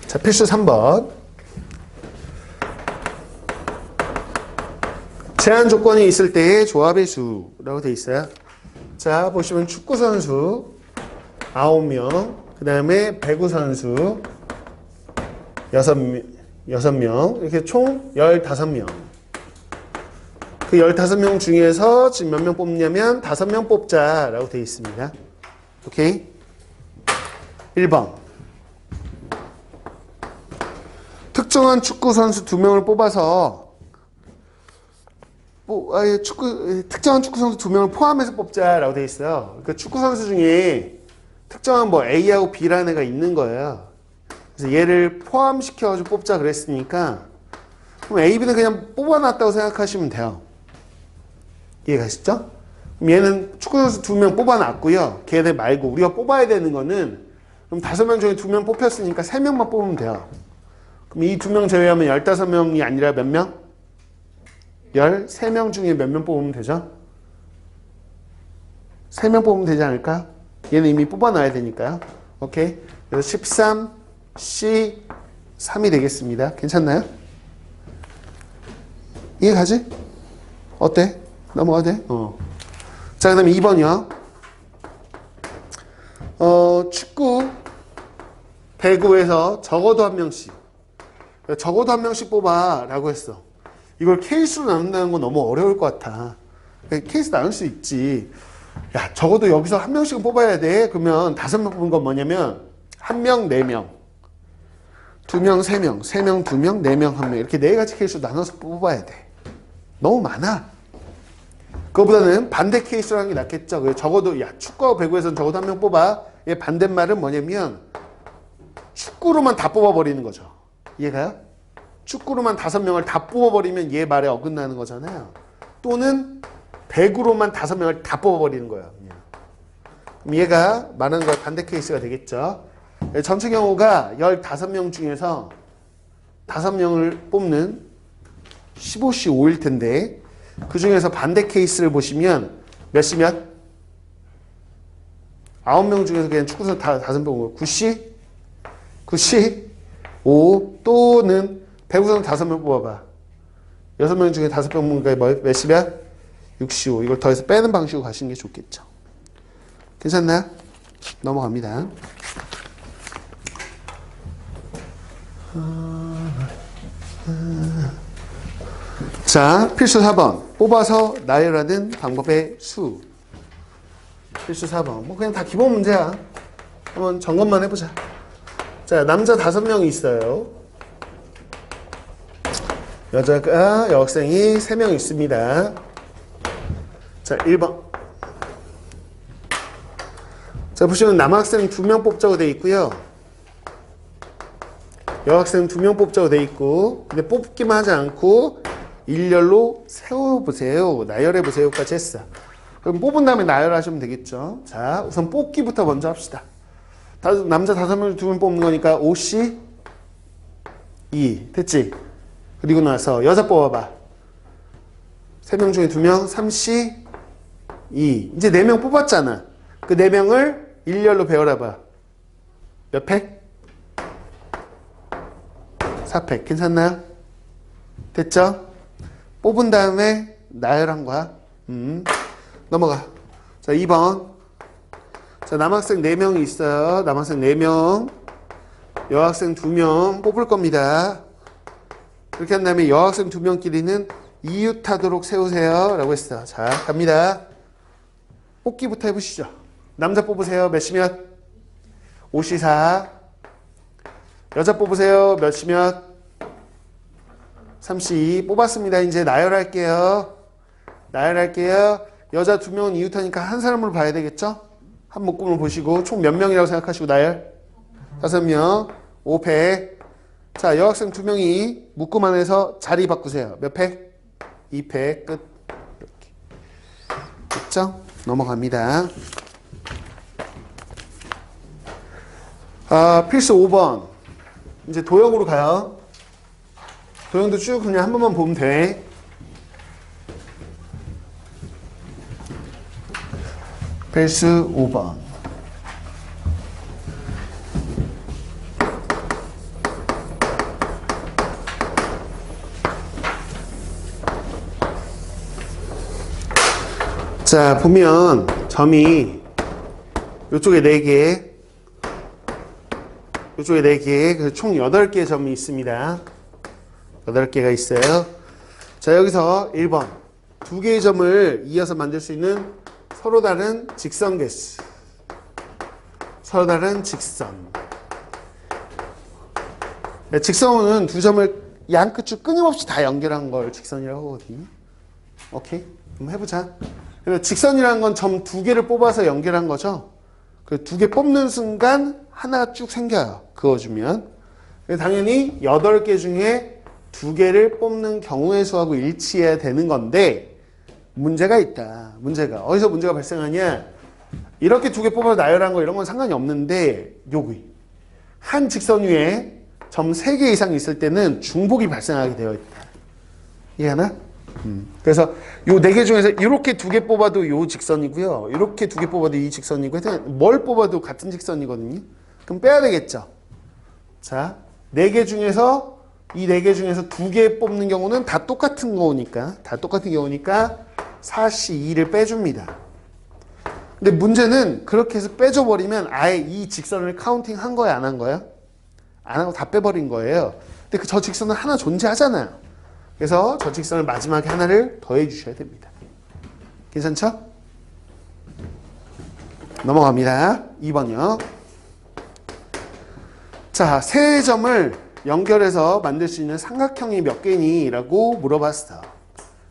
자, 필수 3번. 제한 조건이 있을 때의 조합의 수라고 되어 있어요. 자, 보시면 축구 선수 9명, 그 다음에 배구 선수 6명, 이렇게 총 15명. 그 15명 중에서 지금 몇 명 뽑냐면 5명 뽑자라고 되어 있습니다. 오케이? 1번. 특정한 축구 선수 2명을 뽑아서 특정한 축구 선수 2명을 포함해서 뽑자라고 되어 있어요. 그러니까 축구 선수 중에 특정한 뭐 A하고 B라는 애가 있는 거예요. 그래서 얘를 포함시켜가지고 뽑자 그랬으니까 그럼 A, B는 그냥 뽑아놨다고 생각하시면 돼요. 이해가시죠? 그럼 얘는 축구 선수 2명 뽑아놨고요. 걔네 말고 우리가 뽑아야 되는 거는 그럼 5명 중에 2명 뽑혔으니까 3명만 뽑으면 돼요. 그럼 이 2명 제외하면 15명이 아니라 몇 명? 13명 중에 몇 명 뽑으면 되죠? 3명 뽑으면 되지 않을까요? 얘는 이미 뽑아놔야 되니까요. 오케이? 그래서 13, C, 3이 되겠습니다. 괜찮나요? 이해가지? 어때? 넘어가도 돼? 자, 그 다음에 2번이요. 축구, 배구에서 적어도 한 명씩. 적어도 한 명씩 뽑아. 라고 했어. 이걸 케이스로 나눈다는 건 너무 어려울 것 같아. 케이스 나눌 수 있지. 야, 적어도 여기서 한 명씩은 뽑아야 돼. 그러면 5명 뽑은 건 뭐냐면, 1명, 4명. 2명, 3명. 3명, 2명, 4명, 1명. 이렇게 4가지 케이스로 나눠서 뽑아야 돼. 너무 많아. 그거보다는 반대 케이스로 하는 게 낫겠죠. 적어도, 야, 축구와 배구에서는 적어도 한 명 뽑아. 얘 반대말은 뭐냐면, 축구로만 다 뽑아버리는 거죠. 이해가요? 축구로만 5명을 다 뽑아버리면 얘 말에 어긋나는 거잖아요. 또는 배구로만 5명을 다 뽑아버리는 거예요. 그럼 얘가 말하는 거 반대 케이스가 되겠죠. 전체 경우가 15명 중에서 5명을 뽑는 15C 5일 텐데 그 중에서 반대 케이스를 보시면 몇 시 몇? 9명 중에서 그냥 축구선수 다 5명 뽑은 거예요. 9C? 9C? 5 또는 배구선수 5명 뽑아봐. 6명 중에 5명 뽑는 게 몇 시야? 6C 5. 이걸 더해서 빼는 방식으로 가시는 게 좋겠죠. 괜찮나요? 넘어갑니다. 자, 필수 4번. 뽑아서 나열하는 방법의 수. 필수 4번. 뭐 그냥 다 기본 문제야. 한번 점검만 해보자. 자, 남자 5명이 있어요. 여학생이 3명 있습니다. 자, 1번. 자, 보시면 남학생 2명 뽑자고 되어 있고요. 여학생 2명 뽑자고 되어 있고, 근데 뽑기만 하지 않고 일렬로 세워보세요. 나열해보세요까지 했어. 그럼 뽑은 다음에 나열하시면 되겠죠. 자, 우선 뽑기부터 먼저 합시다. 남자 5명 2명 뽑는 거니까 5C 2 됐지? 그리고 나서 여자 뽑아봐. 3명 중에 2명 3C 2 이제 4명 뽑았잖아. 그 4명을 일렬로 배열해봐. 몇 팩? 4팩. 괜찮나요? 됐죠? 뽑은 다음에 나열한 거야. 넘어가. 자, 2번. 자, 남학생 4명이 있어요. 남학생 4명. 여학생 2명 뽑을 겁니다. 그렇게 한 다음에 여학생 2명끼리는 이웃하도록 세우세요. 라고 했어. 자, 갑니다. 뽑기부터 해보시죠. 남자 뽑으세요. 몇 시 몇? 5시 4. 여자 뽑으세요. 몇 시 몇? 3시 2. 뽑았습니다. 이제 나열할게요. 여자 2명은 이웃하니까 한 사람으로 봐야 되겠죠? 한 묶음을 보시고 총 몇 명이라고 생각하시고 나열? 5명. 5팩. 자, 여학생 2명이 묶음 안에서 자리 바꾸세요. 몇 팩? 2팩. 끝. 이렇게. 됐죠? 넘어갑니다. 필수 5번. 이제 도형으로 가요. 도형도 쭉 그냥 한 번만 보면 돼. 필수 5번. 자, 보면 점이 이쪽에 4개, 이쪽에 4개, 그래서 총 8개의 점이 있습니다. 8개가 있어요. 자, 여기서 1번. 2개의 점을 이어서 만들 수 있는 서로 다른 직선 개수. 서로 다른 직선. 직선은 두 점을 양 끝을 끊임없이 다 연결한 걸 직선이라고 하거든요. 오케이? 한번 해보자. 그래서 직선이라는 건 점 2개를 뽑아서 연결한 거죠. 그 2개 뽑는 순간 하나가 쭉 생겨요. 그어주면. 당연히 8개 중에 2개를 뽑는 경우의 수하고 일치해야 되는 건데 문제가 있다. 문제가. 어디서 문제가 발생하냐? 이렇게 2개 뽑아서 나열한 거 이런 건 상관이 없는데 여기 한 직선 위에 점 3개 이상 있을 때는 중복이 발생하게 되어 있다. 이해하나? 그래서 요 4개 중에서 이렇게 2개 뽑아도 요 직선이고요. 이렇게 2개 뽑아도 이 직선이고요. 뭘 뽑아도 같은 직선이거든요. 그럼 빼야 되겠죠. 자, 4개 중에서 이 4개 중에서 2개 뽑는 경우는 다 똑같은 거니까 4C2를 빼줍니다. 근데 문제는 그렇게 해서 빼줘버리면 아예 이 직선을 카운팅 한 거야, 안 한 거야? 안 하고 다 빼버린 거예요. 근데 저 직선은 하나 존재하잖아요. 그래서 저 직선을 마지막에 하나를 더해 주셔야 됩니다. 괜찮죠? 넘어갑니다. 2번이요. 자, 세 점을 연결해서 만들 수 있는 삼각형이 몇 개니? 라고 물어봤어.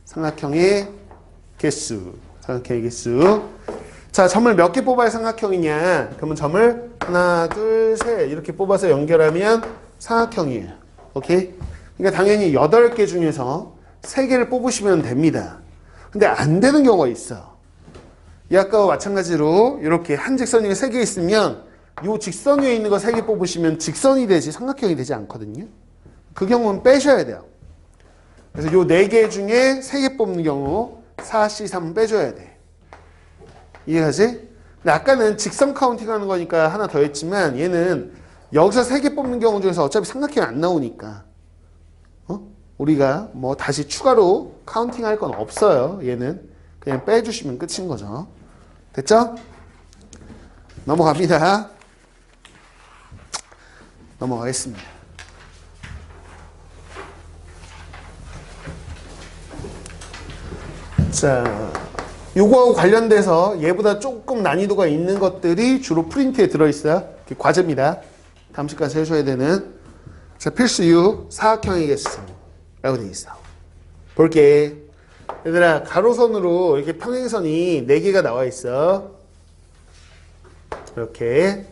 삼각형의 개수. 삼각형의 개수. 자, 점을 몇 개 뽑아야 삼각형이냐? 그러면 점을 하나, 둘, 셋 이렇게 뽑아서 연결하면 삼각형이에요. 오케이? 그러니까 당연히 8개 중에서 3개를 뽑으시면 됩니다. 근데 안 되는 경우가 있어. 이 아까와 마찬가지로 이렇게 한 직선 중에 3개 있으면 이 직선 위에 있는 거 3개 뽑으시면 직선이 되지 삼각형이 되지 않거든요. 그 경우는 빼셔야 돼요. 그래서 이 4개 중에 3개 뽑는 경우 4C3 빼줘야 돼. 이해가지? 근데 아까는 직선 카운팅 하는 거니까 하나 더 했지만 얘는 여기서 3개 뽑는 경우 중에서 어차피 삼각형이 안 나오니까 우리가 뭐 다시 추가로 카운팅 할 건 없어요. 얘는 그냥 빼주시면 끝인 거죠. 됐죠? 넘어갑니다. 넘어가겠습니다. 자, 요거하고 관련돼서 얘보다 조금 난이도가 있는 것들이 주로 프린트에 들어있어요. 과제입니다. 다음 시간에 해줘야 되는. 자, 필수 6 사각형의 개수 라고 되어 있어. 볼게. 얘들아, 가로선으로 이렇게 평행선이 4개가 나와 있어. 이렇게.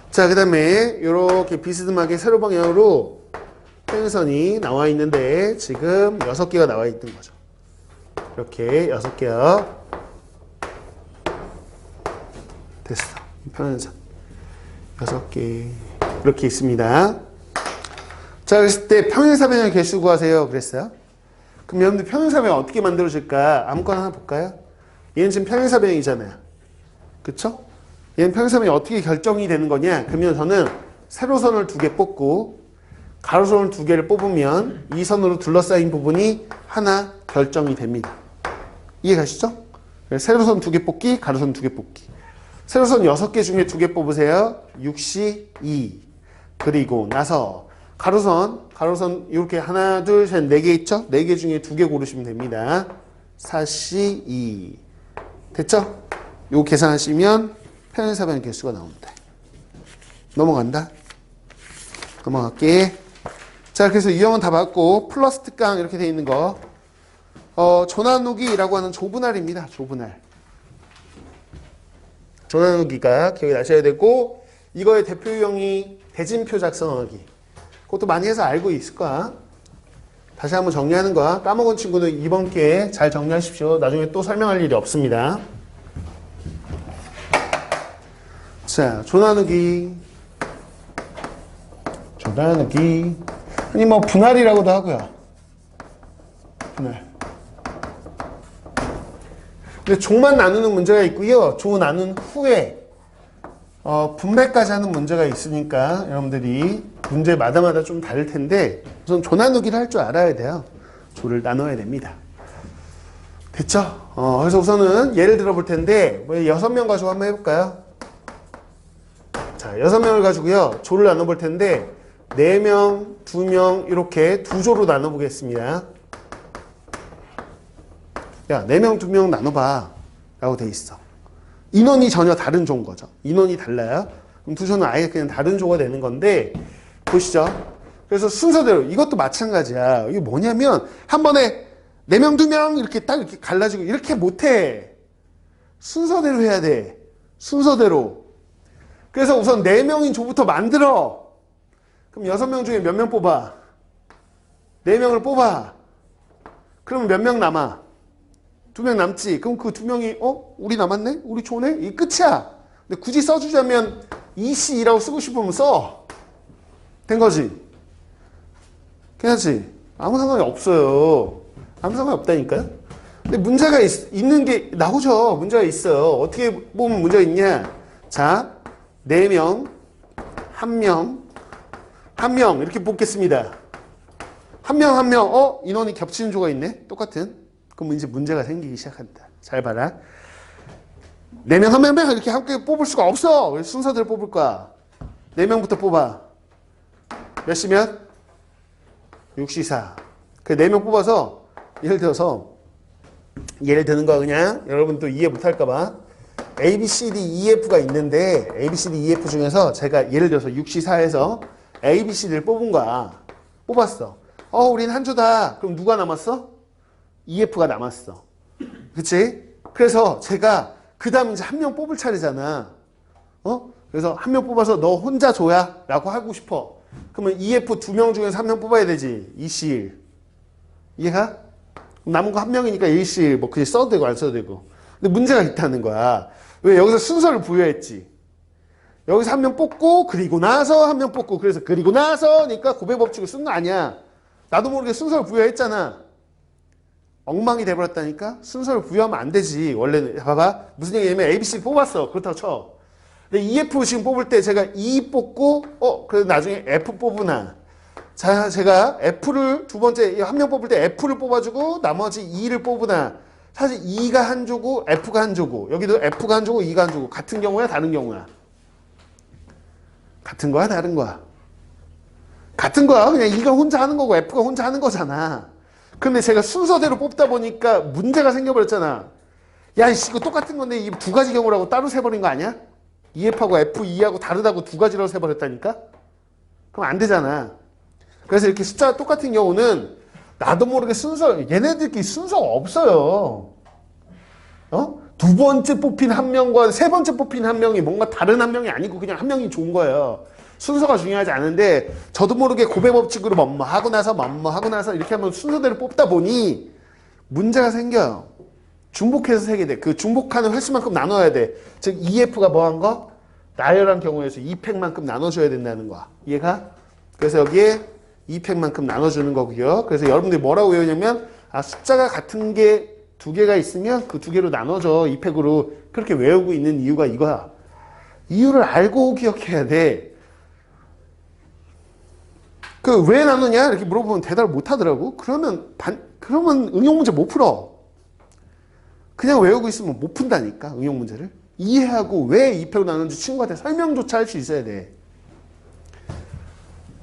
자, 그 다음에 이렇게 비스듬하게 세로 방향으로 평행선이 나와 있는데 지금 6개가 나와 있는 거죠. 이렇게 6개요. 됐어. 평행선 6개 이렇게 있습니다. 자, 그랬을 때 평행사변의 개수 구하세요. 그랬어요. 그럼 여러분들 평행사변이 어떻게 만들어질까? 아무거나 하나 볼까요? 얘는 지금 평행사변이잖아요. 그쵸? 얘는 평행사변이 어떻게 결정이 되는 거냐? 그러면 저는 세로선을 2개 뽑고 가로선을 2개를 뽑으면 이 선으로 둘러싸인 부분이 하나 결정이 됩니다. 이해 가시죠? 세로선 2개 뽑기, 가로선 2개 뽑기. 세로선 6개 중에 2개 뽑으세요. 6C2. 그리고 나서 가로선 이렇게 하나, 둘, 셋, 4개 있죠? 4개 중에 2개 고르시면 됩니다. 4C2. 됐죠? 요거 계산하시면 평행사변의 개수가 나옵니다. 넘어간다. 넘어갈게. 자, 그래서 유형은 다 받고 플러스 특강 이렇게 돼 있는 거. 조나누기라고 하는 조분할입니다. 조분할. 조나누기가 기억이 나셔야 되고 이거의 대표 유형이 대진표 작성하기. 그것도 많이 해서 알고 있을 거야. 다시 한번 정리하는 거야. 까먹은 친구는 이번 기회에 잘 정리하십시오. 나중에 또 설명할 일이 없습니다. 자, 조나누기. 조나누기. 아니 뭐 분할이라고도 하고요. 분할. 근데 조만 나누는 문제가 있고요. 조 나눈 후에 분배까지 하는 문제가 있으니까 여러분들이 문제마다마다 좀 다를 텐데 우선 조 나누기를 할 줄 알아야 돼요. 조를 나눠야 됩니다. 됐죠? 그래서 우선은 예를 들어 볼 텐데 6명 가지고 한번 해볼까요? 자, 6명을 가지고요. 조를 나눠 볼 텐데 4명, 2명 이렇게 두 조로 나눠 보겠습니다. 야, 4명, 2명 나눠봐 라고 돼 있어. 인원이 전혀 다른 조인 거죠. 인원이 달라요. 그럼 두 조는 아예 그냥 다른 조가 되는 건데 보시죠. 그래서 순서대로 이것도 마찬가지야. 이게 뭐냐면 한 번에 4명, 2명 이렇게 딱 이렇게 갈라지고 이렇게 못해. 순서대로 해야 돼. 순서대로. 그래서 우선 4명인 조부터 만들어. 그럼 6명 중에 몇 명 뽑아? 4명을 뽑아. 그러면 몇 명 남아? 2명 남지. 그럼 그 2명이 우리 남았네? 우리 조네? 이게 끝이야. 근데 굳이 써주자면 EC2라고 쓰고 싶으면 써. 된 거지? 괜찮지? 아무 상관이 없어요. 아무 상관이 없다니까요? 근데 문제가 있는 게 나오죠. 문제가 있어요. 어떻게 보면 문제가 있냐? 자, 4명, 1명, 1명 이렇게 뽑겠습니다. 1명, 1명, 인원이 겹치는 조가 있네? 똑같은. 그럼 이제 문제가 생기기 시작한다. 잘 봐라. 4명, 1명 이렇게 함께 뽑을 수가 없어. 순서대로 뽑을 거야. 4명부터 뽑아. 몇 시면? 6시 4. 그 4명 뽑아서 예를 드는 거 그냥 여러분 또 이해 못할까봐 A, B, C, D, E, F가 있는데 A, B, C, D, E, F 중에서 제가 예를 들어서 6시 4에서 A, B, C, D를 뽑은 거야. 뽑았어. 우린 한 조다. 그럼 누가 남았어? E, F가 남았어. 그치? 그래서 제가 그 다음 이제 한 명 뽑을 차례잖아. 그래서 한 명 뽑아서 너 혼자 줘야 라고 하고 싶어. 그러면 EF 2명 중에서 한 명 뽑아야 되지. EC1. 이해가? 남은 거 한 명이니까 EC1 뭐 그냥 써도 되고 안 써도 되고. 근데 문제가 있다는 거야. 왜? 여기서 순서를 부여했지. 여기서 한 명 뽑고 그리고 나서 한 명 뽑고 그래서 그리고 나서니까 고백 법칙을 쓴 거 아니야. 나도 모르게 순서를 부여했잖아. 엉망이 돼버렸다니까? 순서를 부여하면 안 되지. 원래는 봐봐. 무슨 얘기냐면 ABC 뽑았어. 그렇다고 쳐. 근데 EF 지금 뽑을 때 제가 E 뽑고 그래서 나중에 F 뽑으나. 자, 제가 F를 두 번째 한 명 뽑을 때 F를 뽑아주고 나머지 E를 뽑으나. 사실 E가 한 조고 F가 한 조고 여기도 F가 한 조고 E가 한 조고 같은 경우야 다른 경우야? 같은 거야 다른 거야? 같은 거야. 그냥 E가 혼자 하는 거고 F가 혼자 하는 거잖아. 근데 제가 순서대로 뽑다 보니까 문제가 생겨버렸잖아. 야, 이거 똑같은 건데 이 두 가지 경우라고 따로 세버린 거 아니야? EF하고 F, E하고 다르다고 두 가지로 세버렸다니까? 그럼 안 되잖아. 그래서 이렇게 숫자가 똑같은 경우는 나도 모르게 얘네들끼리 순서가 없어요. 두 번째 뽑힌 한 명과 세 번째 뽑힌 한 명이 뭔가 다른 한 명이 아니고 그냥 한 명이 좋은 거예요. 순서가 중요하지 않은데 저도 모르게 고배 법칙으로 뭐뭐 하고 나서 뭐뭐 하고 나서 이렇게 하면 순서대로 뽑다 보니 문제가 생겨요. 중복해서 세게 돼. 그 중복하는 횟수만큼 나눠야 돼. 즉 EF가 뭐 한 거? 나열한 경우에서 2팩만큼 나눠줘야 된다는 거야. 이해가? 그래서 여기에 2팩만큼 나눠주는 거고요. 그래서 여러분들이 뭐라고 외우냐면 숫자가 같은 게 두 개가 있으면 그 두 개로 나눠줘. 2팩으로 그렇게 외우고 있는 이유가 이거야. 이유를 알고 기억해야 돼. 그 왜 나누냐 이렇게 물어보면 대답을 못 하더라고. 그러면 응용 문제 못 풀어. 그냥 외우고 있으면 못 푼다니까 응용 문제를. 이해하고 왜 2팩으로 나누는지 친구한테 설명조차 할 수 있어야 돼.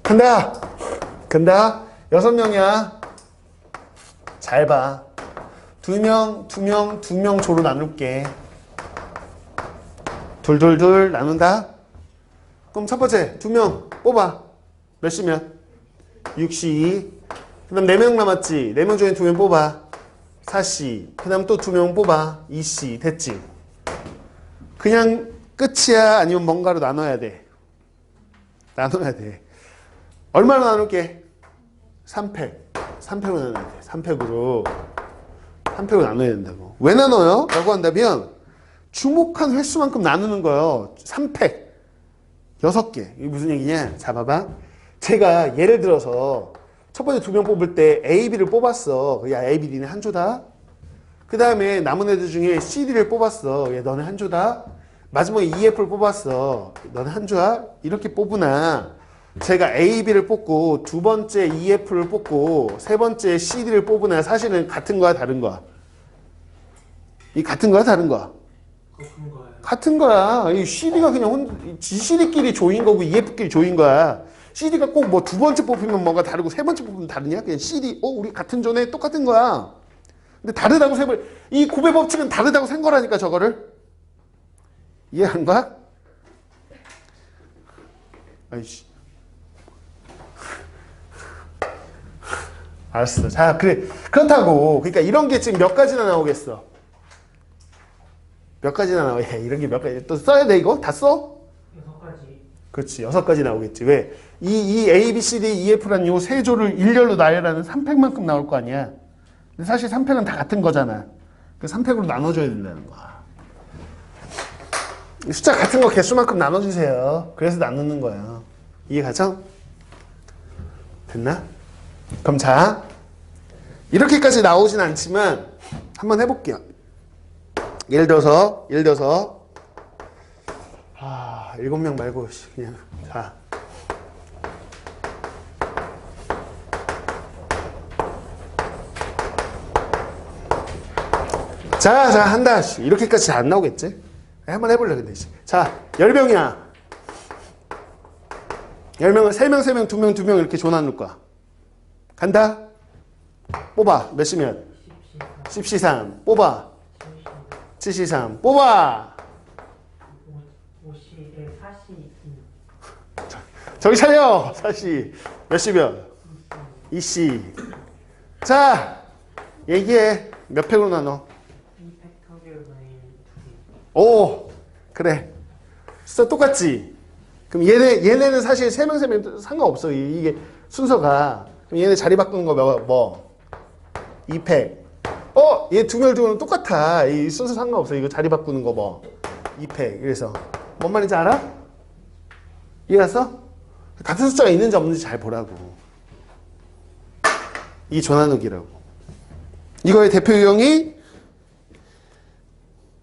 간다. 6명이야. 잘 봐. 2명 조로 나눌게. 둘 나눈다. 그럼 첫 번째 2명 뽑아. 몇 시면? 6시. 그 다음 4명 남았지. 4명 중에 2명 뽑아. 4시. 그 다음 또 2명 뽑아. 2시. 됐지? 그냥 끝이야? 아니면 뭔가로 나눠야 돼? 나눠야 돼. 얼마로 나눌게? 3팩. 3팩으로 나눠야 돼. 3팩으로 나눠야 된다고. 왜 나눠요? 라고 한다면 주목한 횟수만큼 나누는 거예요. 3팩. 6개. 이게 무슨 얘기냐? 자, 봐봐. 제가 예를 들어서 첫 번째 두 명 뽑을 때 A, B를 뽑았어. 야, A, B, 니네 한 조다. 그 다음에 남은 애들 중에 C, D를 뽑았어. 야, 너네 한 조다. 마지막에 E, F를 뽑았어. 너네 한 조야? 이렇게 뽑으나 제가 A, B를 뽑고 두 번째 E, F를 뽑고 세 번째 C, D를 뽑으나 사실은 같은 거야, 다른 거야? 이 같은 거야, 다른 거야? 같은 거예요. 같은 거야. 이 CD가 그냥 CD끼리 조인 거고 EF끼리 조인 거야. CD가 꼭 뭐 두 번째 뽑히면 뭔가 다르고 세 번째 뽑으면 다르냐? 그냥 CD, 우리 같은 존에 똑같은 거야. 근데 다르다고 이 곱의 법칙은 다르다고 센 거라니까, 저거를. 이해한 거야? 아이씨. 알았어. 자, 그래. 그렇다고. 그러니까 이런 게 지금 몇 가지나 나오겠어? 몇 가지나 나와? 야, 이런 게 몇 가지. 또 써야 돼, 이거? 다 써? 6가지. 그렇지. 6가지 나오겠지. 왜? 이 A, B, C, D, E, F라는 요 세 조를 일렬로 나열하는 3팩만큼 나올 거 아니야. 근데 사실 3팩은 다 같은 거잖아. 그 3팩으로 나눠줘야 된다는 거야. 숫자 같은 거 개수만큼 나눠주세요. 그래서 나누는 거야. 이해 가죠? 됐나? 그럼 자, 이렇게까지 나오진 않지만 한번 해볼게요. 예를 들어서 7명 말고 그냥 자 한다. 이렇게까지 잘 안 나오겠지? 한번 해볼래 근데. 자, 10명이야. 10명을 3명 3명 2명 2명 이렇게 조 나눌 거야. 간다. 뽑아. 몇 시면? 10시 3. 뽑아. 7시 3. 뽑아. 5시에 4시. 저기 차려. 4시. 몇 시면? 2시. 자, 얘기해. 몇 팩으로 나눠? 2팩터뷰 오, 그래. 숫자 똑같지? 그럼 얘네는 사실 3명 3명 상관없어. 이게 순서가. 그럼 얘네 자리 바꾸는 거 뭐? 2팩. 얘 2명 두고는 똑같아. 이 순서 상관없어. 이거 자리 바꾸는 거 뭐? 2팩. 그래서 뭔 말인지 알아? 이해갔어? 같은 숫자가 있는지 없는지 잘 보라고. 이 조나누기라고. 이거의 대표 유형이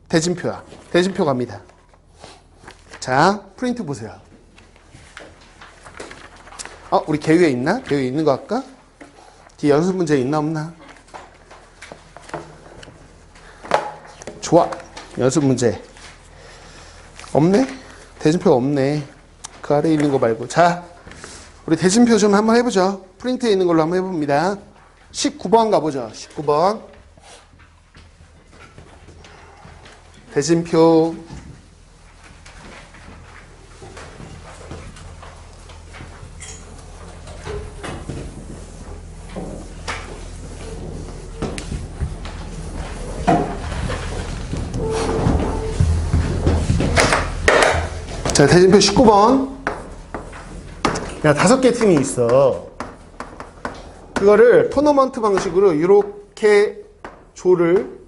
대진표야. 대진표 갑니다. 자, 프린트 보세요. 우리 개유에 있나? 개유에 있는 거 할까? 뒤에 연습 문제 있나 없나? 좋아. 연습 문제. 없네? 대진표가 없네. 그 아래에 있는 거 말고. 자, 우리 대진표 좀 한번 해보죠. 프린트에 있는 걸로 한번 해봅니다. 19번 가보죠. 19번. 대진표. 자, 대진표 19번. 야, 5개 팀이 있어. 그거를 토너먼트 방식으로 이렇게 조를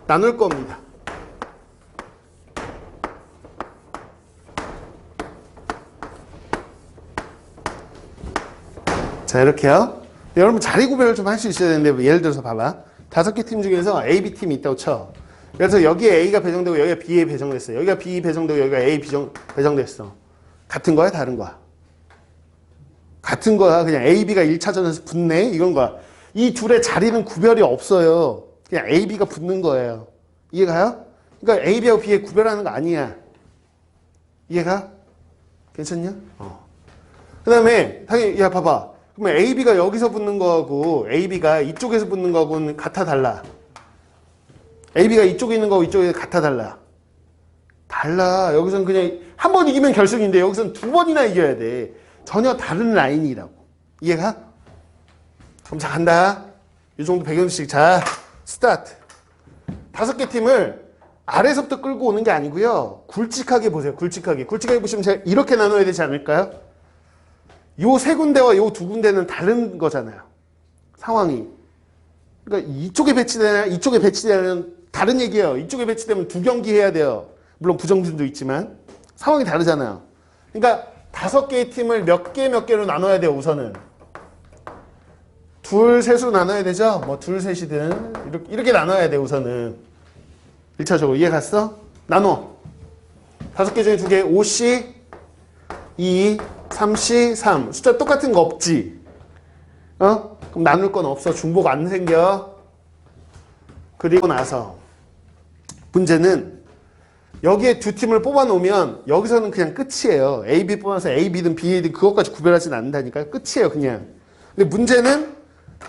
나눌 겁니다. 자, 이렇게요. 여러분 자리 구별을 좀 할 수 있어야 되는데, 예를 들어서 봐봐. 5개 팀 중에서 A, B 팀이 있다고 쳐. 그래서 여기에 A가 배정되고 여기가 B에 배정됐어. 여기가 B 배정되고 여기가 A 배정됐어. 같은 거야, 다른 거야? 같은 거야. 그냥 A, B가 1차전에서 붙네? 이건 거야. 이 둘의 자리는 구별이 없어요. 그냥 A, B가 붙는 거예요. 이해가요? 그러니까 A, B하고 B에 구별하는 거 아니야. 이해가? 괜찮냐? 그 다음에, 당연히, 야, 봐봐. 그러면 A, B가 여기서 붙는 거하고 A, B가 이쪽에서 붙는 거하고는 같아, 달라? A, B가 이쪽에 있는 거하고 이쪽에 같아, 달라? 달라. 여기서는 그냥 한 번 이기면 결승인데 여기서는 2번이나 이겨야 돼. 전혀 다른 라인이라고. 이해가? 그럼 자, 간다. 이 정도 배경식. 자, 스타트. 5개 팀을 아래서부터 끌고 오는 게 아니고요. 굵직하게 보세요. 굵직하게. 굵직하게 보시면 제가 이렇게 나눠야 되지 않을까요? 요 세 군데와 요 두 군데는 다른 거잖아요. 상황이. 그러니까 이쪽에 배치되냐, 이쪽에 배치되면 다른 얘기예요. 이쪽에 배치되면 2경기 해야 돼요. 물론 부정진도 있지만 상황이 다르잖아요. 그러니까 5개의 팀을 몇 개로 나눠야 돼요, 우선은. 둘, 셋으로 나눠야 되죠? 뭐, 둘, 셋이든. 이렇게 나눠야 돼요, 우선은. 1차적으로. 이해 갔어? 나눠. 5개 중에 2개. 5C, 2, 3C, 3. 숫자 똑같은 거 없지? 그럼 나눌 건 없어. 중복 안 생겨. 그리고 나서 문제는 여기에 두 팀을 뽑아 놓으면 여기서는 그냥 끝이에요. A, B 뽑아서 A, B든 B, A든 그것까지 구별하진 않는다니까. 끝이에요, 그냥. 근데 문제는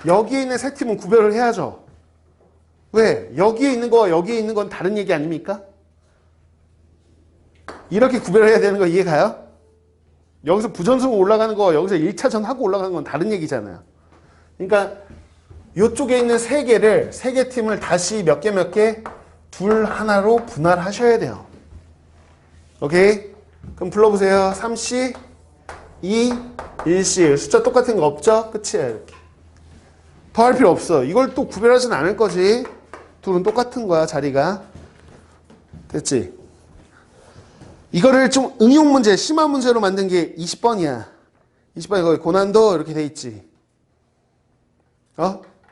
여기에 있는 세 팀은 구별을 해야죠. 왜? 여기에 있는 거와 여기에 있는 건 다른 얘기 아닙니까? 이렇게 구별해야 되는 거 이해가요? 여기서 부전승으로 올라가는 거와 여기서 1차전 하고 올라가는 건 다른 얘기잖아요. 그러니까 이쪽에 있는 세 개 팀을 다시 몇 개? 둘 하나로 분할하셔야 돼요. 오케이? 그럼 불러보세요. 3C, 2, 1C. 숫자 똑같은 거 없죠? 끝이에요, 이렇게. 더 할 필요 없어. 이걸 또 구별하진 않을 거지. 둘은 똑같은 거야, 자리가. 됐지? 이거를 좀 응용 문제, 심화 문제로 만든 게 20번이야. 20번에 거기 고난도 이렇게 돼 있지.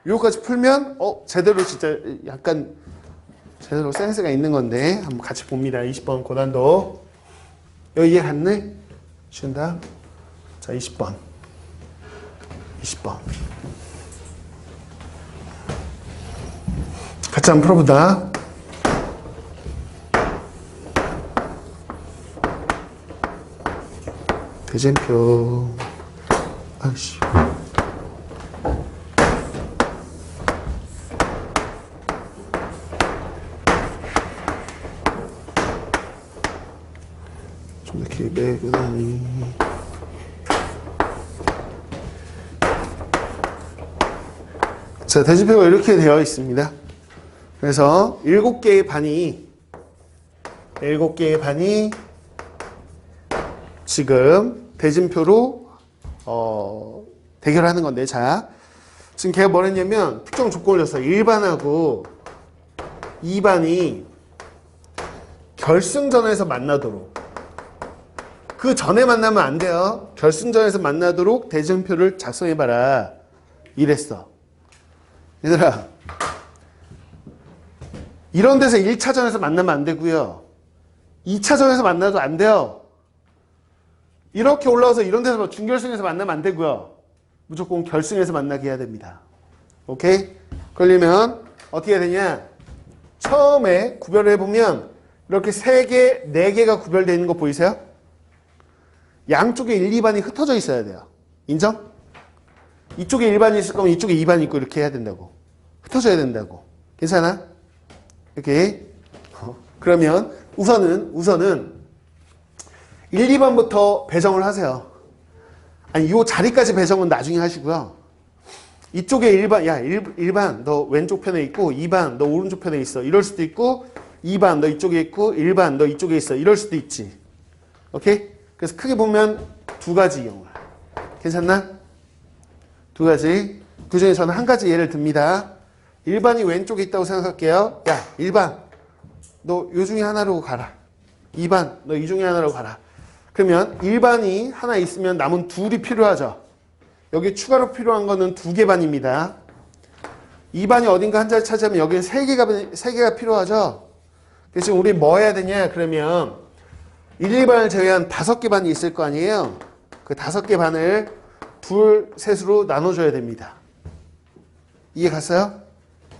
요거까지 풀면, 제대로 진짜 약간, 제대로 센스가 있는 건데, 한번 같이 봅니다. 20번 고난도. 여기 이해 갔네? 쉬운다. 자, 20번. 20번. 같이 한번 풀어보자. 대진표. 아이씨. 좀 이렇게 매그다니. 자, 대진표가 이렇게 되어 있습니다. 그래서 7개의 반이 지금 대진표로 대결하는 건데, 자, 지금 걔가 뭐 했냐면 특정 조건을 줬어요. 1반하고 2반이 결승전에서 만나도록, 그 전에 만나면 안 돼요. 결승전에서 만나도록 대진표를 작성해봐라 이랬어. 얘들아, 이런 데서 1차전에서 만나면 안 되고요. 2차전에서 만나도 안 돼요. 이렇게 올라와서 이런 데서 준결승에서 만나면 안 되고요. 무조건 결승에서 만나게 해야 됩니다. 오케이? 그러려면 어떻게 해야 되냐? 처음에 구별을 해보면 이렇게 3개, 4개가 구별되어 있는 거 보이세요? 양쪽에 1, 2반이 흩어져 있어야 돼요. 인정? 이쪽에 1반이 있을 거면 이쪽에 2반이 있고 이렇게 해야 된다고. 흩어져야 된다고. 괜찮아? 이렇게. 그러면 우선은 1, 2반부터 배정을 하세요. 아니, 요 자리까지 배정은 나중에 하시고요. 이쪽에 1반, 야, 1반 너 왼쪽 편에 있고 2반 너 오른쪽 편에 있어. 이럴 수도 있고 2반 너 이쪽에 있고 1반 너 이쪽에 있어. 이럴 수도 있지. 오케이? 그래서 크게 보면 2가지 경우. 괜찮나? 2가지. 그 중에 저는 한 가지 예를 듭니다. 1반이 왼쪽에 있다고 생각할게요. 야, 1반 너 요 중에 하나로 가라. 2반 너 이 중에 하나로 가라. 그러면 1반이 하나 있으면 남은 둘이 필요하죠. 여기 추가로 필요한 거는 2개 반입니다. 2반이 어딘가 한 자리 차지하면 여기는 3개가 필요하죠. 그래서 지금 우리 뭐 해야 되냐? 그러면 1, 2반을 제외한 5개 반이 있을 거 아니에요? 그 5개 반을 둘, 셋으로 나눠줘야 됩니다. 이해 갔어요?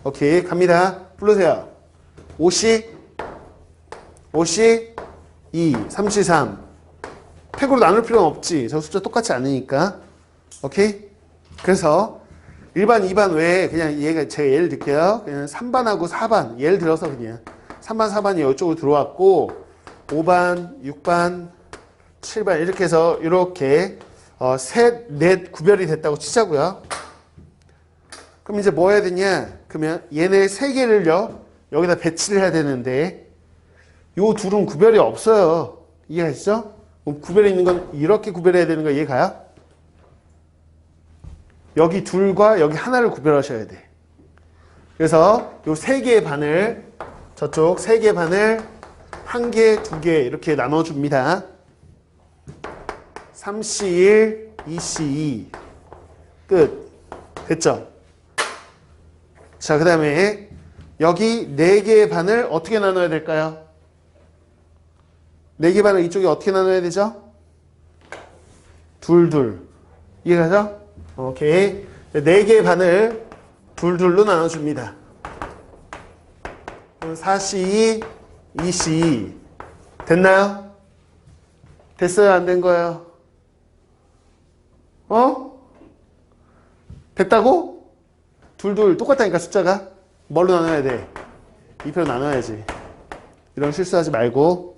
오케이, 갑니다. 불러주세요. 5C, 2, 3C, 3. 팩으로 나눌 필요는 없지. 저 숫자 똑같지 않으니까. 오케이? 그래서 1반, 2반 외에 그냥 제가 예를 들게요. 그냥 3반하고 4반. 예를 들어서 그냥 3반, 4반이 이쪽으로 들어왔고 5반, 6반, 7반 이렇게 해서 이렇게 셋, 넷 구별이 됐다고 치자고요. 그럼 이제 뭐 해야 되냐? 그러면 얘네 3개를요. 여기다 배치를 해야 되는데 요 둘은 구별이 없어요. 이해가시죠? 그럼 구별이 있는 건 이렇게 구별해야 되는 거 이해가요? 여기 둘과 여기 하나를 구별하셔야 돼. 그래서 요 3개의 반을 저쪽 3개의 반을 1개, 2개 이렇게 나눠줍니다. 3C1, 2C2. 끝. 됐죠? 자, 그 다음에 여기 4개의 반을 어떻게 나눠야 될까요? 4개 반을 이쪽에 어떻게 나눠야 되죠? 둘. 이해가죠? 오케이. 4개의 반을 둘로 나눠줍니다. 4C2, 2C2. 됐나요? 됐어요? 안 된 거예요? 됐다고? 둘 똑같다니까 숫자가. 뭘로 나눠야 돼? 2표로 나눠야지. 이런 실수하지 말고.